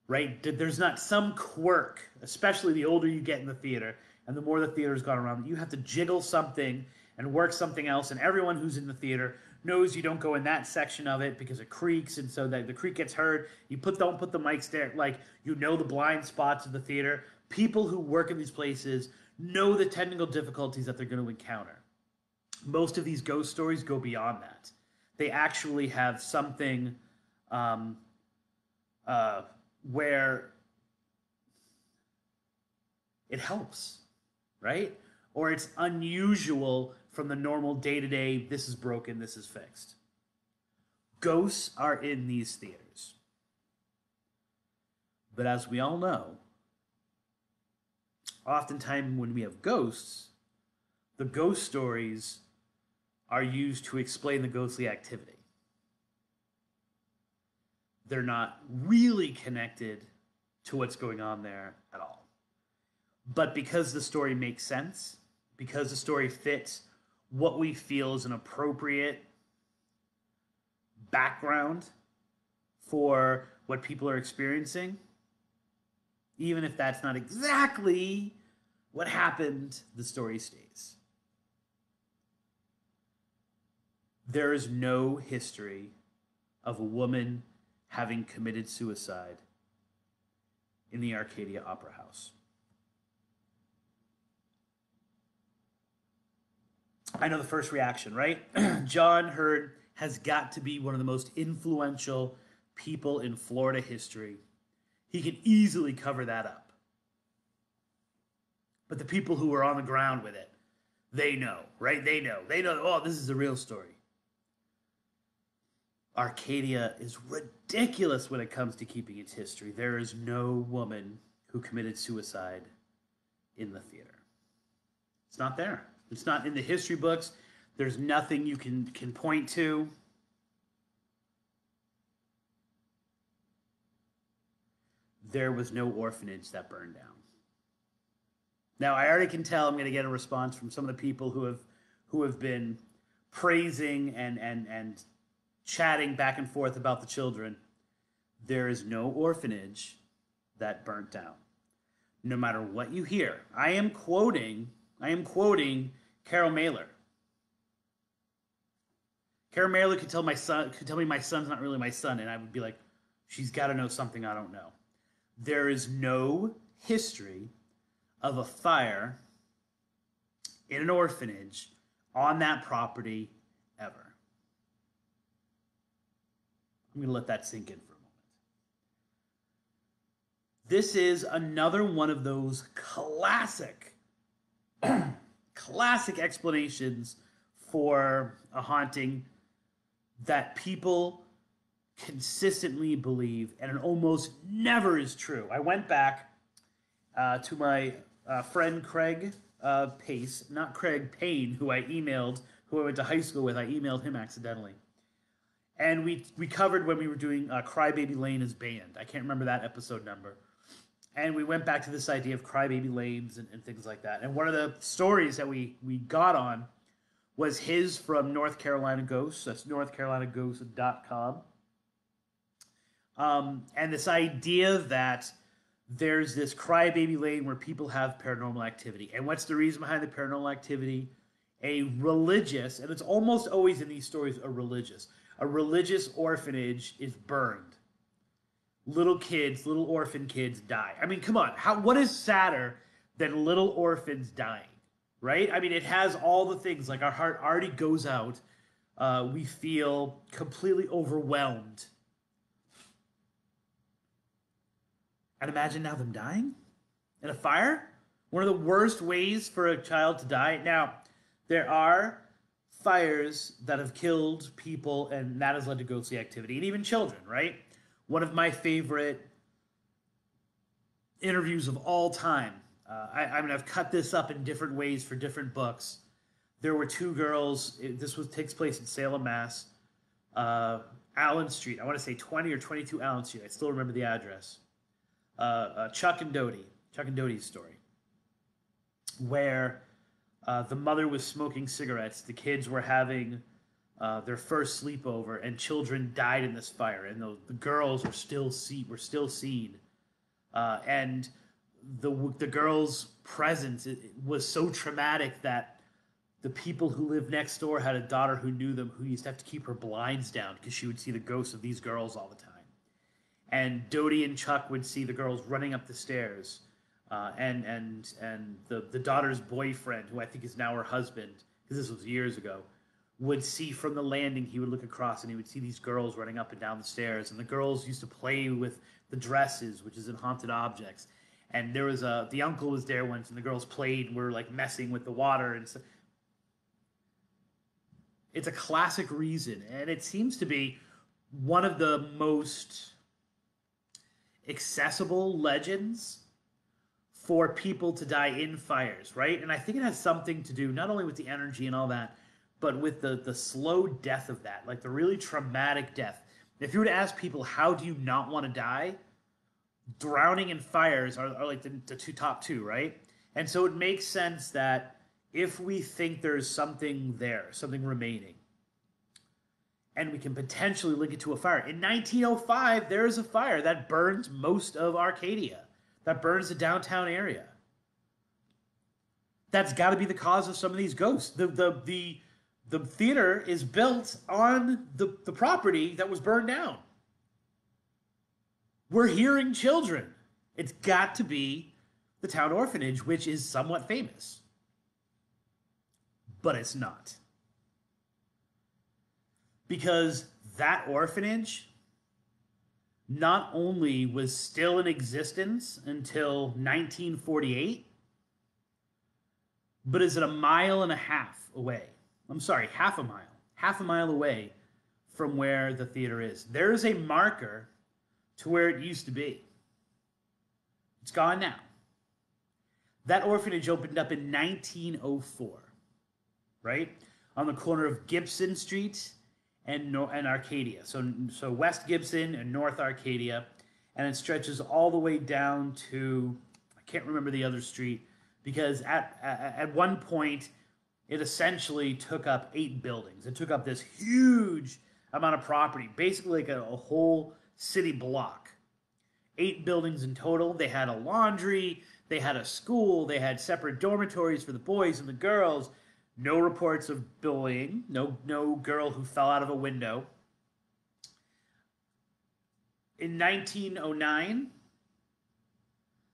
right? There's not some quirk, especially the older you get in the theater and the more the theater's gone around, you have to jiggle something and work something else, and everyone who's in the theater knows you don't go in that section of it because it creaks, and so that the creak gets heard. You don't put the mics there, like, you know the blind spots of the theater. People who work in these places know the technical difficulties that they're going to encounter. most of these ghost stories go beyond that. They actually have something um, where it helps, right? Or it's unusual from the normal day to day, this is broken, this is fixed. Ghosts are in these theaters. But as we all know, oftentimes when we have ghosts, the ghost stories are used to explain the ghostly activity. They're not really connected to what's going on there at all. But because the story makes sense, because the story fits what we feel is an appropriate background for what people are experiencing, even if that's not exactly what happened, the story stays. There is no history of a woman having committed suicide in the Arcadia Opera House. I know the first reaction, right? John Hurd has got to be one of the most influential people in Florida history. He can easily cover that up. But the people who are on the ground with it, they know, right? They know, oh, this is a real story. Arcadia is ridiculous when it comes to keeping its history. There is no woman who committed suicide in the theater. It's not there. It's not in the history books. There's nothing you can point to. There was no orphanage that burned down. Now, I already can tell I'm going to get a response from some of the people who have been praising and chatting back and forth about the children. There is no orphanage that burnt down. No matter what you hear. I am quoting Carol Mailer. Carol Mailer could tell me my son's not really my son, and I would be like, she's got to know something I don't know. There is no history of a fire in an orphanage on that property ever. I'm going to let that sink in for a moment. This is another one of those classic explanations for a haunting that people consistently believe and it almost never is true. I went back to my friend Craig Pace, not Craig Payne, who I went to high school with. I emailed him accidentally. And we covered when we were doing Crybaby Lane as band. I can't remember that episode number. And we went back to this idea of crybaby lanes and things like that. And one of the stories that we got on was his from North Carolina Ghosts. That's northcarolinaghosts.com. And this idea that there's this crybaby lane where people have paranormal activity. And what's the reason behind the paranormal activity? A religious, and it's almost always in these stories a religious orphanage is burned. Little orphan kids die. I mean, come on. What is sadder than little orphans dying, right? I mean, it has all the things, like our heart already goes out. We feel completely overwhelmed. And imagine now them dying in a fire? One of the worst ways for a child to die. Now, there are fires that have killed people, and that has led to ghostly activity, and even children, right? One of my favorite interviews of all time. I mean, I've cut this up in different ways for different books. There were two girls. Takes place in Salem, Mass. Allen Street. I want to say 20 or 22 Allen Street. I still remember the address. Chuck and Doty's story, where the mother was smoking cigarettes. The kids were having their first sleepover, and children died in this fire, and the girls were still seen, and the girls' presence was so traumatic that the people who lived next door had a daughter who knew them, who used to have to keep her blinds down because she would see the ghosts of these girls all the time. And Doty and Chuck would see the girls running up the stairs, and the daughter's boyfriend, who I think is now her husband, because this was years ago, would see from the landing, he would look across and he would see these girls running up and down the stairs. And the girls used to play with the dresses, which is in haunted objects. And there was the uncle was there once, and the girls played and were like messing with the water. And so it's a classic reason. And it seems to be one of the most accessible legends for people to die in fires, right? And I think it has something to do not only with the energy and all that, but with the slow death of that, like the really traumatic death. If you were to ask people, how do you not want to die? Drowning in fires are like the top two, right? And so it makes sense that if we think there's something there, something remaining, and we can potentially link it to a fire. In 1905, there is a fire that burns most of Arcadia, that burns the downtown area. That's got to be the cause of some of these ghosts. The theater is built on the property that was burned down. We're hearing children. It's got to be the town orphanage, which is somewhat famous. But it's not. Because that orphanage not only was still in existence until 1948, but is at a mile and a half away. I'm sorry, half a mile away from where the theater is. There is a marker to where it used to be. It's gone now. That orphanage opened up in 1904, right? On the corner of Gibson Street and Arcadia. So West Gibson and North Arcadia. And it stretches all the way down to, I can't remember the other street, because at one point, it essentially took up 8 buildings. It took up this huge amount of property, basically like a whole city block. 8 buildings in total. They had a laundry, they had a school, they had separate dormitories for the boys and the girls. No reports of bullying, no girl who fell out of a window. In 1909,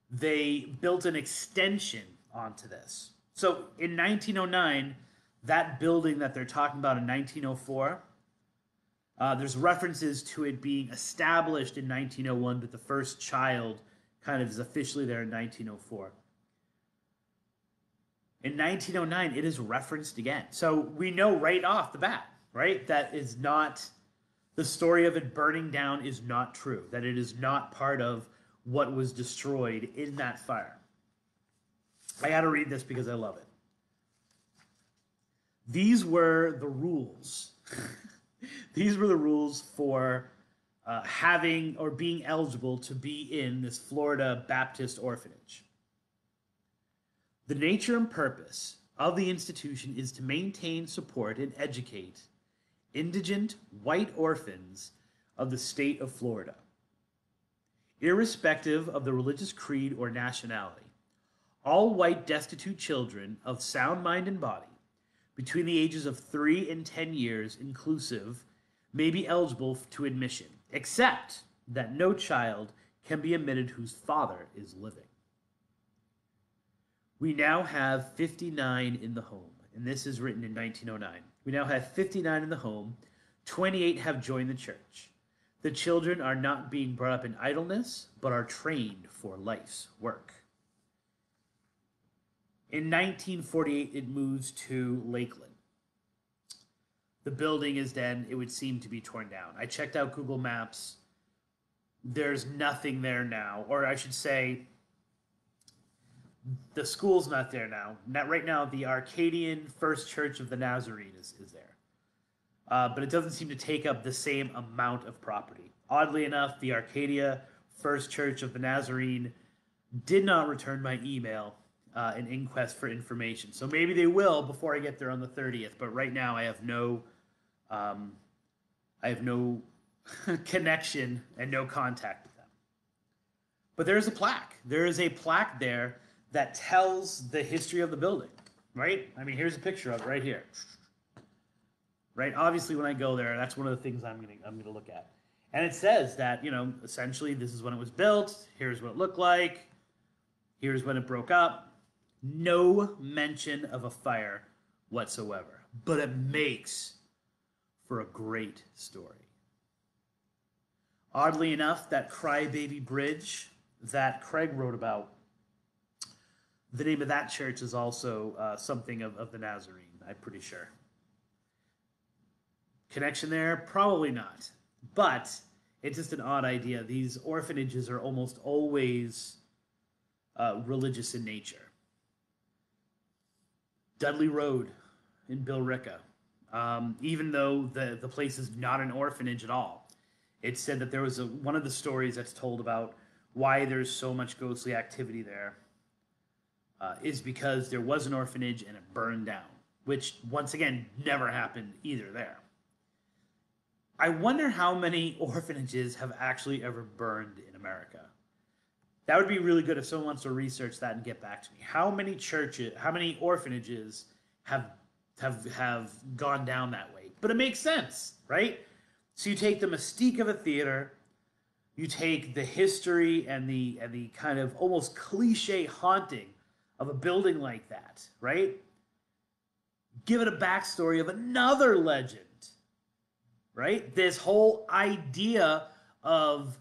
they built an extension onto this. So in 1909, that building that they're talking about in 1904, there's references to it being established in 1901, but the first child kind of is officially there in 1904. In 1909, it is referenced again. So we know right off the bat, right, that is not, the story of it burning down is not true, that it is not part of what was destroyed in that fire. I got to read this because I love it. These were the rules. These were the rules for having or being eligible to be in this Florida Baptist orphanage. The nature and purpose of the institution is to maintain, support, and educate indigent white orphans of the state of Florida, irrespective of the religious creed or nationality. All white destitute children of sound mind and body, between the ages of 3 and 10 years inclusive, may be eligible to admission, except that no child can be admitted whose father is living. We now have 59 in the home, and this is written in 1909. We now have 59 in the home, 28 have joined the church. The children are not being brought up in idleness, but are trained for life's work. In 1948, it moves to Lakeland. The building is then, it would seem to be torn down. I checked out Google Maps. There's nothing there now. Or I should say, the school's not there now. Right now, the Arcadian First Church of the Nazarene is there. But it doesn't seem to take up the same amount of property. Oddly enough, the Arcadia First Church of the Nazarene did not return my email an inquest for information. So maybe they will before I get there on the 30th. But right now I have no connection and no contact with them. But there is a plaque. There is a plaque there that tells the history of the building, right? I mean, here's a picture of it right here. Right? Obviously, when I go there, that's one of the things I'm gonna look at. And it says that, you know, essentially this is when it was built. Here's what it looked like. Here's when it broke up. No mention of a fire whatsoever. But it makes for a great story. Oddly enough, that Crybaby Bridge that Craig wrote about, the name of that church is also something of the Nazarene, I'm pretty sure. Connection there? Probably not. But it's just an odd idea. These orphanages are almost always religious in nature. Dudley Road in Billerica, even though the place is not an orphanage at all. It's said that there was one of the stories that's told about why there's so much ghostly activity there is because there was an orphanage and it burned down, which, once again, never happened either there. I wonder how many orphanages have actually ever burned in America. That would be really good if someone wants to research that and get back to me. How many orphanages have gone down that way? But it makes sense, right? So you take the mystique of a theater, you take the history and the kind of almost cliche haunting of a building like that, right? Give it a backstory of another legend, right? This whole idea of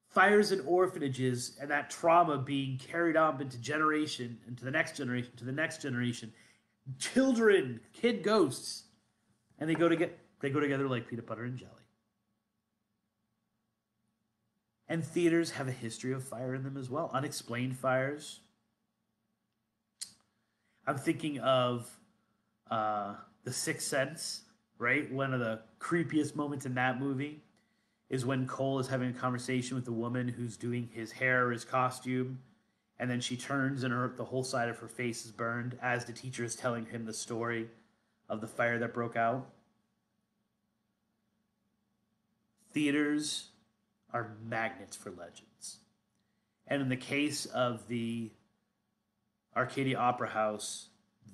fires in orphanages and that trauma being carried on into generation, into the next generation, to the next generation. Children, kid ghosts, and they go together like peanut butter and jelly. And theaters have a history of fire in them as well. Unexplained fires. I'm thinking of The Sixth Sense, right? One of the creepiest moments in that movie is when Cole is having a conversation with the woman who's doing his hair or his costume, and then she turns and the whole side of her face is burned as the teacher is telling him the story of the fire that broke out. Theaters are magnets for legends. And in the case of the Arcadia Opera House,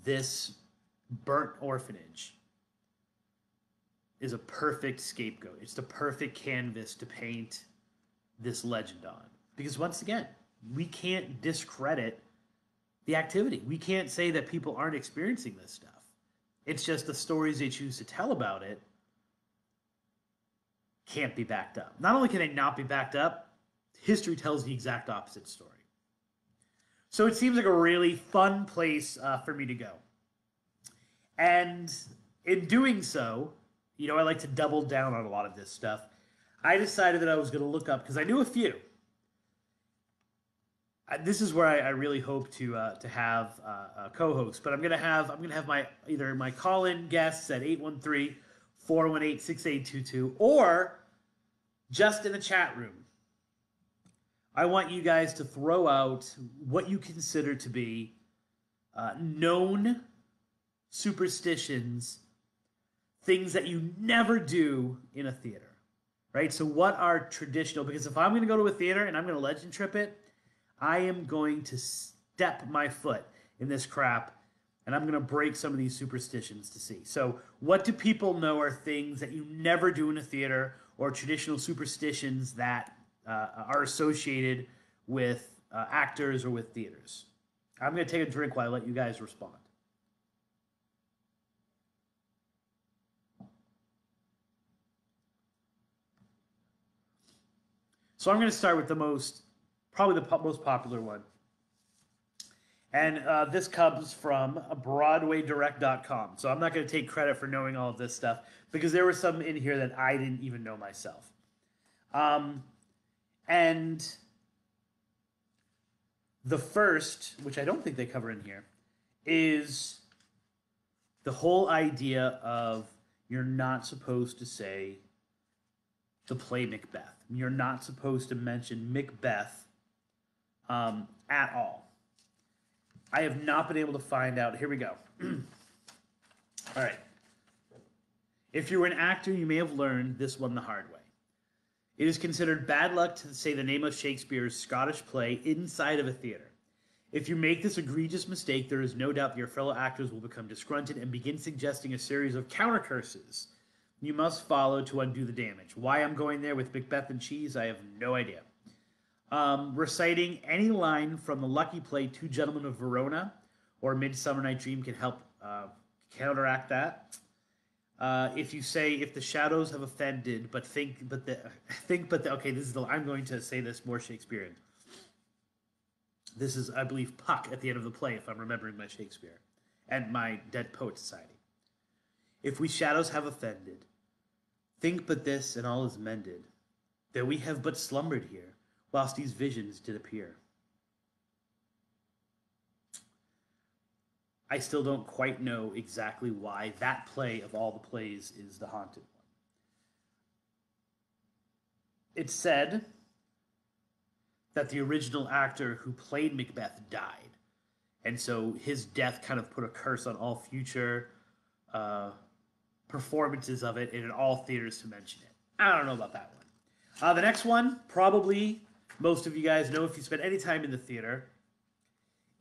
this burnt orphanage is a perfect scapegoat. It's the perfect canvas to paint this legend on. Because once again, we can't discredit the activity. We can't say that people aren't experiencing this stuff. It's just the stories they choose to tell about it can't be backed up. Not only can they not be backed up, history tells the exact opposite story. So it seems like a really fun place for me to go. And in doing so, you know, I like to double down on a lot of this stuff. I decided that I was going to look up, because I knew a few. This is where I really hope to have a co-host, but I'm gonna have either my call-in guests at 813-418-6822 or just in the chat room. I want you guys to throw out what you consider to be known superstitions, things that you never do in a theater, right? So what are traditional? Because if I'm going to go to a theater and I'm going to legend trip it, I am going to step my foot in this crap, and I'm going to break some of these superstitions to see. So what do people know are things that you never do in a theater, or traditional superstitions that are associated with actors or with theaters? I'm going to take a drink while I let you guys respond. So I'm going to start with probably the most popular one. And this comes from BroadwayDirect.com. So I'm not going to take credit for knowing all of this stuff, because there were some in here that I didn't even know myself. And the first, which I don't think they cover in here, is the whole idea of you're not supposed to say the play Macbeth. You're not supposed to mention Macbeth at all. I have not been able to find out. Here we go. All right. If you were an actor, you may have learned this one the hard way. It is considered bad luck to say the name of Shakespeare's Scottish play inside of a theater. If you make this egregious mistake, there is no doubt your fellow actors will become disgruntled and begin suggesting a series of counter curses you must follow to undo the damage. Why I'm going there with Macbeth and cheese, I have no idea. Reciting any line from the lucky play Two Gentlemen of Verona or Midsummer Night Dream can help counteract that, if you say, if the shadows have offended, okay, this is I'm going to say this more Shakespearean. This is, I believe, Puck at the end of the play, if I'm remembering my Shakespeare, and my Dead Poet Society. If we shadows have offended, think but this, and all is mended, that we have but slumbered here, whilst these visions did appear. I still don't quite know exactly why that play of all the plays is the haunted one. It's said that the original actor who played Macbeth died, and so his death kind of put a curse on all future performances of it, and in all theaters to mention it. I don't know about that one. The next one, probably most of you guys know if you spend any time in the theater,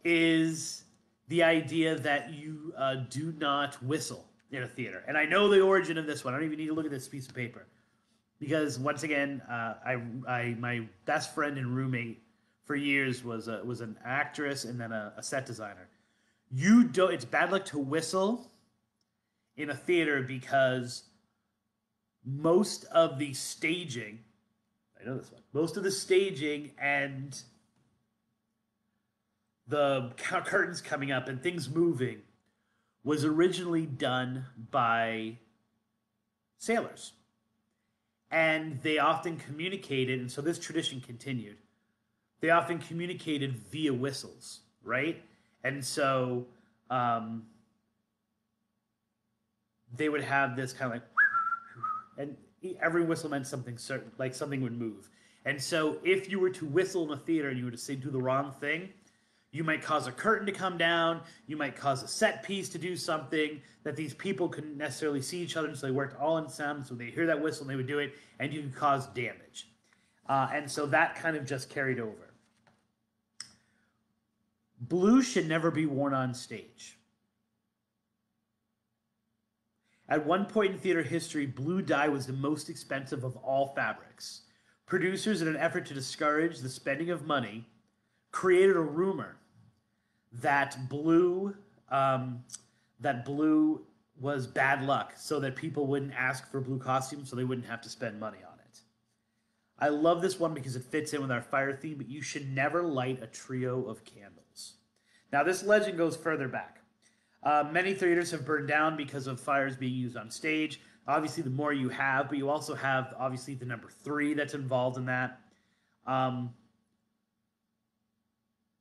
is the idea that you do not whistle in a theater. And I know the origin of this one. I don't even need to look at this piece of paper. Because once again, my best friend and roommate for years was an actress and then a set designer. It's bad luck to whistle in a theater because most of the staging, I know this one, most of the staging and the curtains coming up and things moving was originally done by sailors. And they often communicated, and so this tradition continued. They often communicated via whistles, right? And so they would have this kind of like, and every whistle meant something certain, like something would move. And so if you were to whistle in a theater and you were to say do the wrong thing, you might cause a curtain to come down, you might cause a set piece to do something that these people couldn't necessarily see each other, so they worked all in sound, so they hear that whistle and they would do it, and you could cause damage. And so that kind of just carried over. Blue should never be worn on stage. At one point in theater history, blue dye was the most expensive of all fabrics. Producers, in an effort to discourage the spending of money, created a rumor that blue was bad luck, so that people wouldn't ask for blue costumes, so they wouldn't have to spend money on it. I love this one because it fits in with our fire theme, but you should never light a trio of candles. Now, this legend goes further back. Many theaters have burned down because of fires being used on stage. Obviously, the more you have, but you also have, obviously, the number 3 that's involved in that.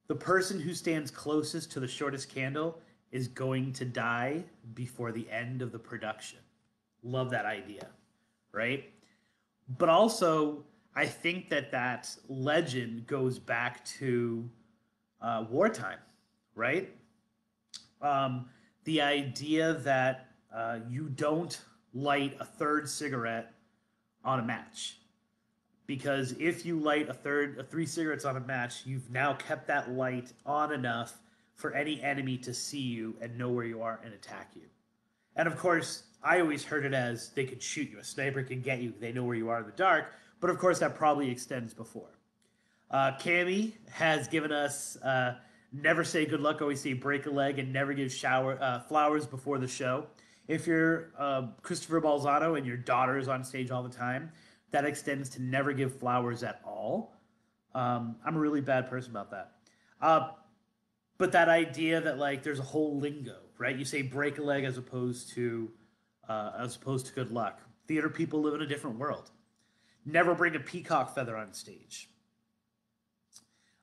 The person who stands closest to the shortest candle is going to die before the end of the production. Love that idea, right? But also, I think that legend goes back to wartime, right? The idea that you don't light a third cigarette on a match. Because if you light 3 cigarettes on a match, you've now kept that light on enough for any enemy to see you and know where you are and attack you. And of course, I always heard it as they could shoot you. A sniper can get you. They know where you are in the dark. But of course, that probably extends before. Cammie has given us never say good luck, always say break a leg, and never give flowers before the show. If you're Christopher Balzano and your daughter is on stage all the time, that extends to never give flowers at all. I'm a really bad person about that. But that idea that like there's a whole lingo, right? You say break a leg as opposed to good luck. Theater people live in a different world. Never bring a peacock feather on stage.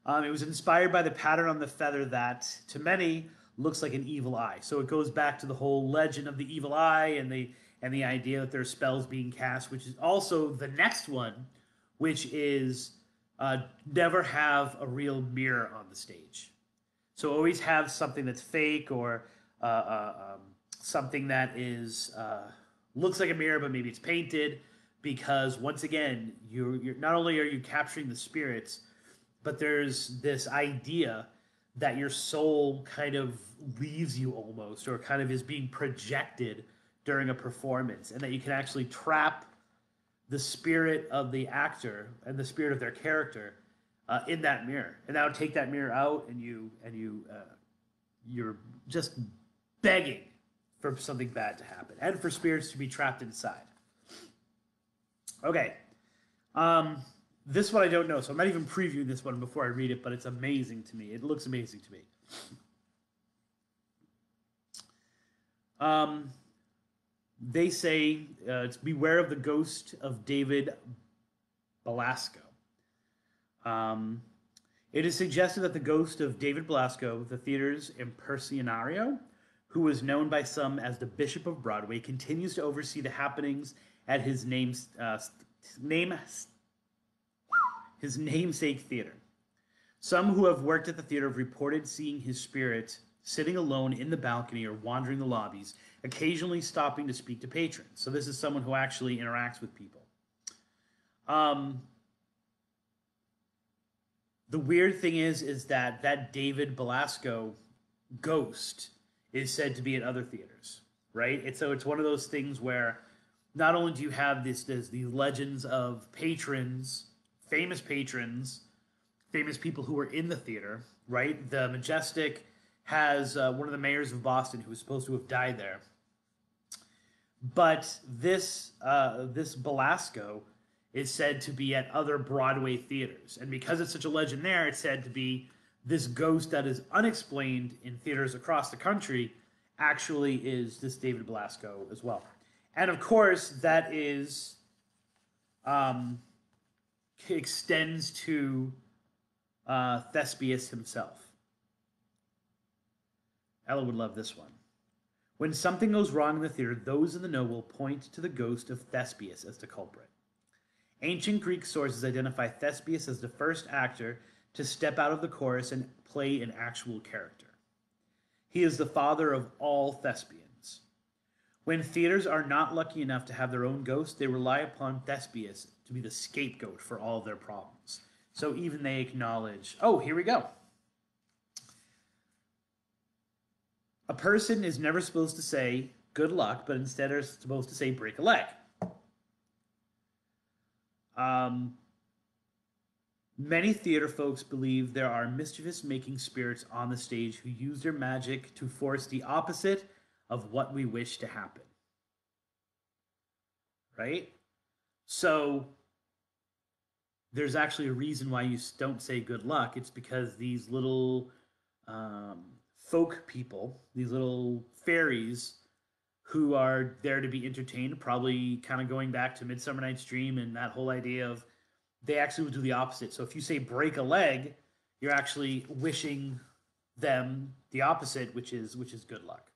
It was inspired by the pattern on the feather that, to many, looks like an evil eye. So it goes back to the whole legend of the evil eye and the idea that there's spells being cast, which is also the next one, which is never have a real mirror on the stage. So always have something that's fake or something that is looks like a mirror, but maybe it's painted, because once again, you're not only are you capturing the spirits, but there's this idea that your soul kind of leaves you almost, or kind of is being projected during a performance, and that you can actually trap the spirit of the actor and the spirit of their character in that mirror. And now take that mirror out, and you're just begging for something bad to happen and for spirits to be trapped inside. Okay. This one I don't know, so I'm not even previewing this one before I read it, but it's amazing to me. It looks amazing to me. They say it's beware of the ghost of David Belasco. It is suggested that the ghost of David Belasco, the theater's impersonario, who was known by some as the Bishop of Broadway, continues to oversee the happenings at his namesake theater. Some who have worked at the theater have reported seeing his spirit sitting alone in the balcony or wandering the lobbies, occasionally stopping to speak to patrons. So this is someone who actually interacts with people. The weird thing is that David Belasco ghost is said to be at other theaters, right? So it's one of those things where not only do you have these legends of patrons, famous people who were in the theater, right? The Majestic has one of the mayors of Boston who was supposed to have died there. But this Belasco is said to be at other Broadway theaters. And because it's such a legend there, it's said to be this ghost that is unexplained in theaters across the country actually is this David Belasco as well. And of course, that is extends to Thespius himself. Ella would love this one. When something goes wrong in the theater, those in the know will point to the ghost of Thespius as the culprit. Ancient Greek sources identify Thespius as the first actor to step out of the chorus and play an actual character. He is the father of all thespians. When theaters are not lucky enough to have their own ghost, they rely upon Thespius to be the scapegoat for all of their problems. So even they acknowledge, oh, here we go. A person is never supposed to say good luck, but instead are supposed to say break a leg. Many theater folks believe there are mischievous-making spirits on the stage who use their magic to force the opposite of what we wish to happen. Right? So there's actually a reason why you don't say good luck. It's because these little folk people, these little fairies who are there to be entertained, probably kind of going back to Midsummer Night's Dream and that whole idea of they actually would do the opposite. So if you say break a leg, you're actually wishing them the opposite, which is good luck.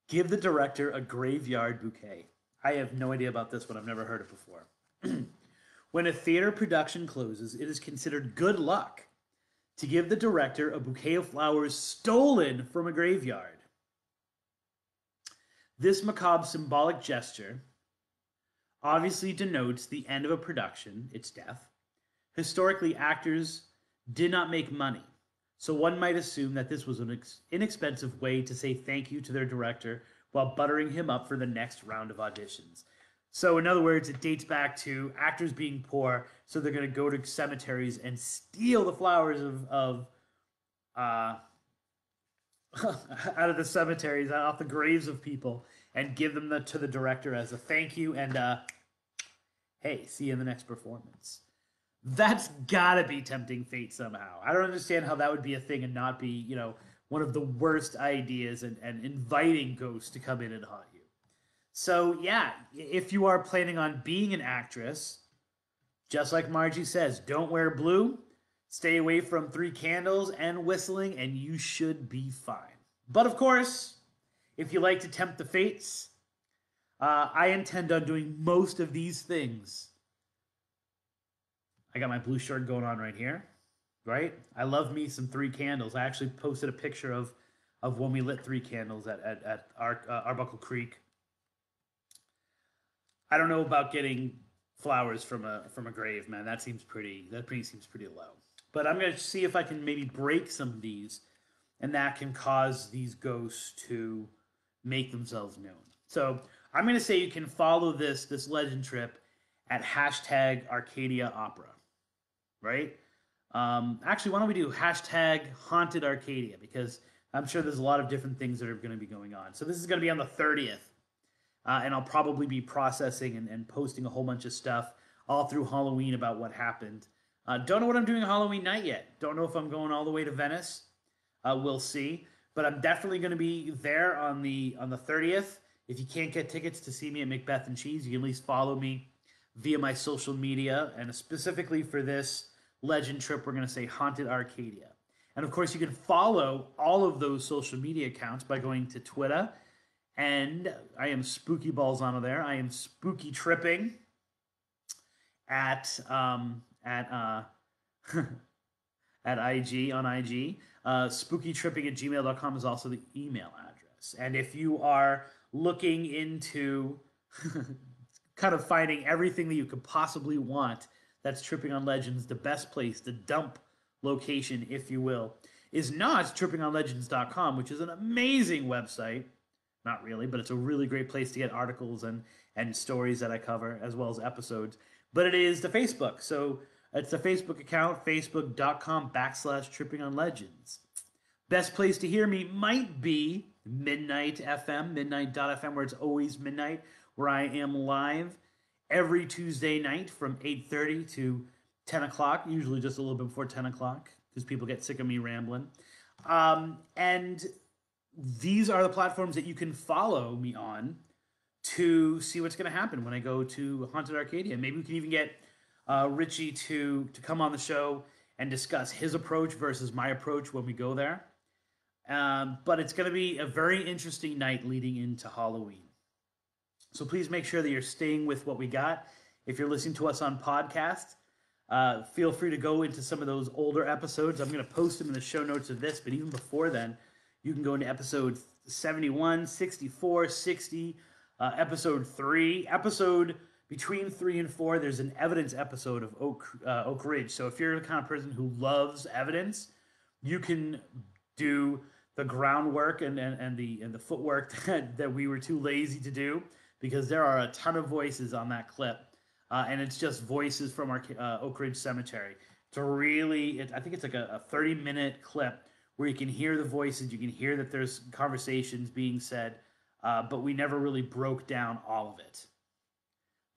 Give the director a graveyard bouquet. I have no idea about this one. I've never heard it before. When a theater production closes, it is considered good luck to give the director a bouquet of flowers stolen from a graveyard. This macabre symbolic gesture obviously denotes the end of a production, its death. Historically, actors did not make money, so one might assume that this was an inexpensive way to say thank you to their director while buttering him up for the next round of auditions. So in other words, it dates back to actors being poor, so they're going to go to cemeteries and steal the flowers of out of the cemeteries, off the graves of people, and give them to the director as a thank you and hey, see you in the next performance. That's gotta be tempting fate somehow. I don't understand how that would be a thing and not be, one of the worst ideas and inviting ghosts to come in and haunt you. So yeah, if you are planning on being an actress, just like Margie says, don't wear blue, stay away from 3 candles and whistling, and you should be fine. But of course, if you like to tempt the fates, I intend on doing most of these things. I got my blue shirt going on right here, right? I love me some 3 candles. I actually posted a picture of when we lit 3 candles at Arbuckle Creek. I don't know about getting flowers from a grave, man. That seems pretty low. But I'm gonna see if I can maybe break some of these, and that can cause these ghosts to make themselves known. So I'm gonna say you can follow this legend trip at #Arcadia Opera. right? Actually, why don't we do hashtag Haunted Arcadia, because I'm sure there's a lot of different things that are going to be going on. So this is going to be on the 30th, and I'll probably be processing and posting a whole bunch of stuff all through Halloween about what happened. Don't know what I'm doing Halloween night yet. Don't know if I'm going all the way to Venice. We'll see. But I'm definitely going to be there on the 30th. If you can't get tickets to see me at Macbeth and Cheese, you can at least follow me via my social media. And specifically for this legend trip, we're going to say Haunted Arcadia. And of course, you can follow all of those social media accounts by going to Twitter. And I am Spooky Balzano there. I am Spooky Tripping at IG on IG. Spookytripping@gmail.com is also the email address. And if you are looking into kind of finding everything that you could possibly want that's Tripping on Legends, the best place, the dump location, if you will, is not trippingonlegends.com, which is an amazing website. Not really, but it's a really great place to get articles and stories that I cover, as well as episodes. But it is the Facebook. So it's the Facebook account, facebook.com/trippingonlegends. Best place to hear me might be Midnight FM, midnight.fm, where it's always midnight, where I am live every Tuesday night from 8:30 to 10 o'clock, usually just a little bit before 10 o'clock, because people get sick of me rambling. And these are the platforms that you can follow me on to see what's going to happen when I go to Haunted Arcadia. Maybe we can even get Richie to come on the show and discuss his approach versus my approach when we go there. But it's going to be a very interesting night leading into Halloween. So please make sure that you're staying with what we got. If you're listening to us on podcast, feel free to go into some of those older episodes. I'm going to post them in the show notes of this, but even before then, you can go into episode 71, 64, 60, episode 3, episode between 3 and 4. There's an evidence episode of Oak Ridge. So if you're the kind of person who loves evidence, you can do the groundwork and the footwork that we were too lazy to do, because there are a ton of voices on that clip, and it's just voices from our Oak Ridge Cemetery. It's I think it's like a 30-minute clip where you can hear the voices, you can hear that there's conversations being said, but we never really broke down all of it,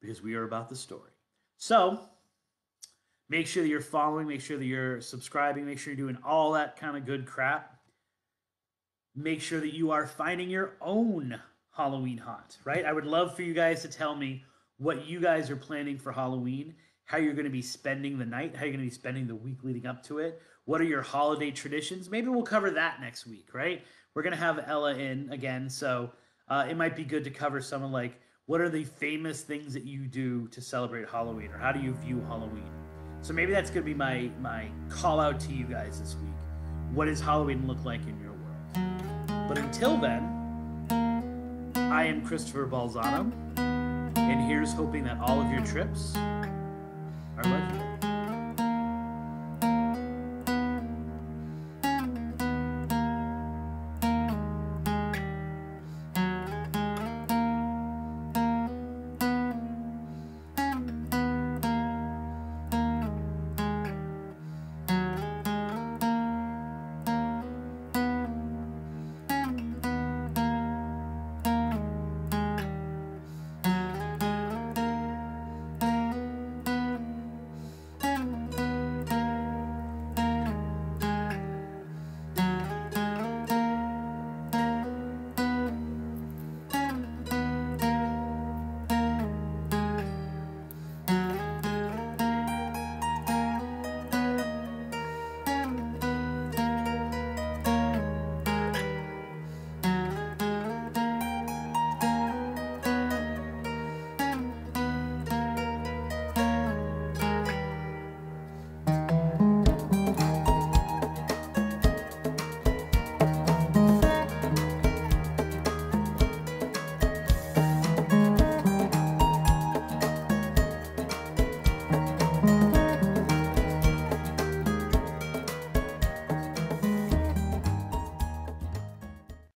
because we are about the story. So make sure that you're following, make sure that you're subscribing, make sure you're doing all that kind of good crap. Make sure that you are finding your own Halloween haunt, right? I would love for you guys to tell me what you guys are planning for Halloween, how you're going to be spending the night, how you're going to be spending the week leading up to it. What are your holiday traditions? Maybe we'll cover that next week, right? We're going to have Ella in again, so it might be good to cover something like, what are the famous things that you do to celebrate Halloween, or how do you view Halloween? So maybe that's going to be my call out to you guys this week. What does Halloween look like in your world? But until then, I am Christopher Balzano, and here's hoping that all of your trips are legendary.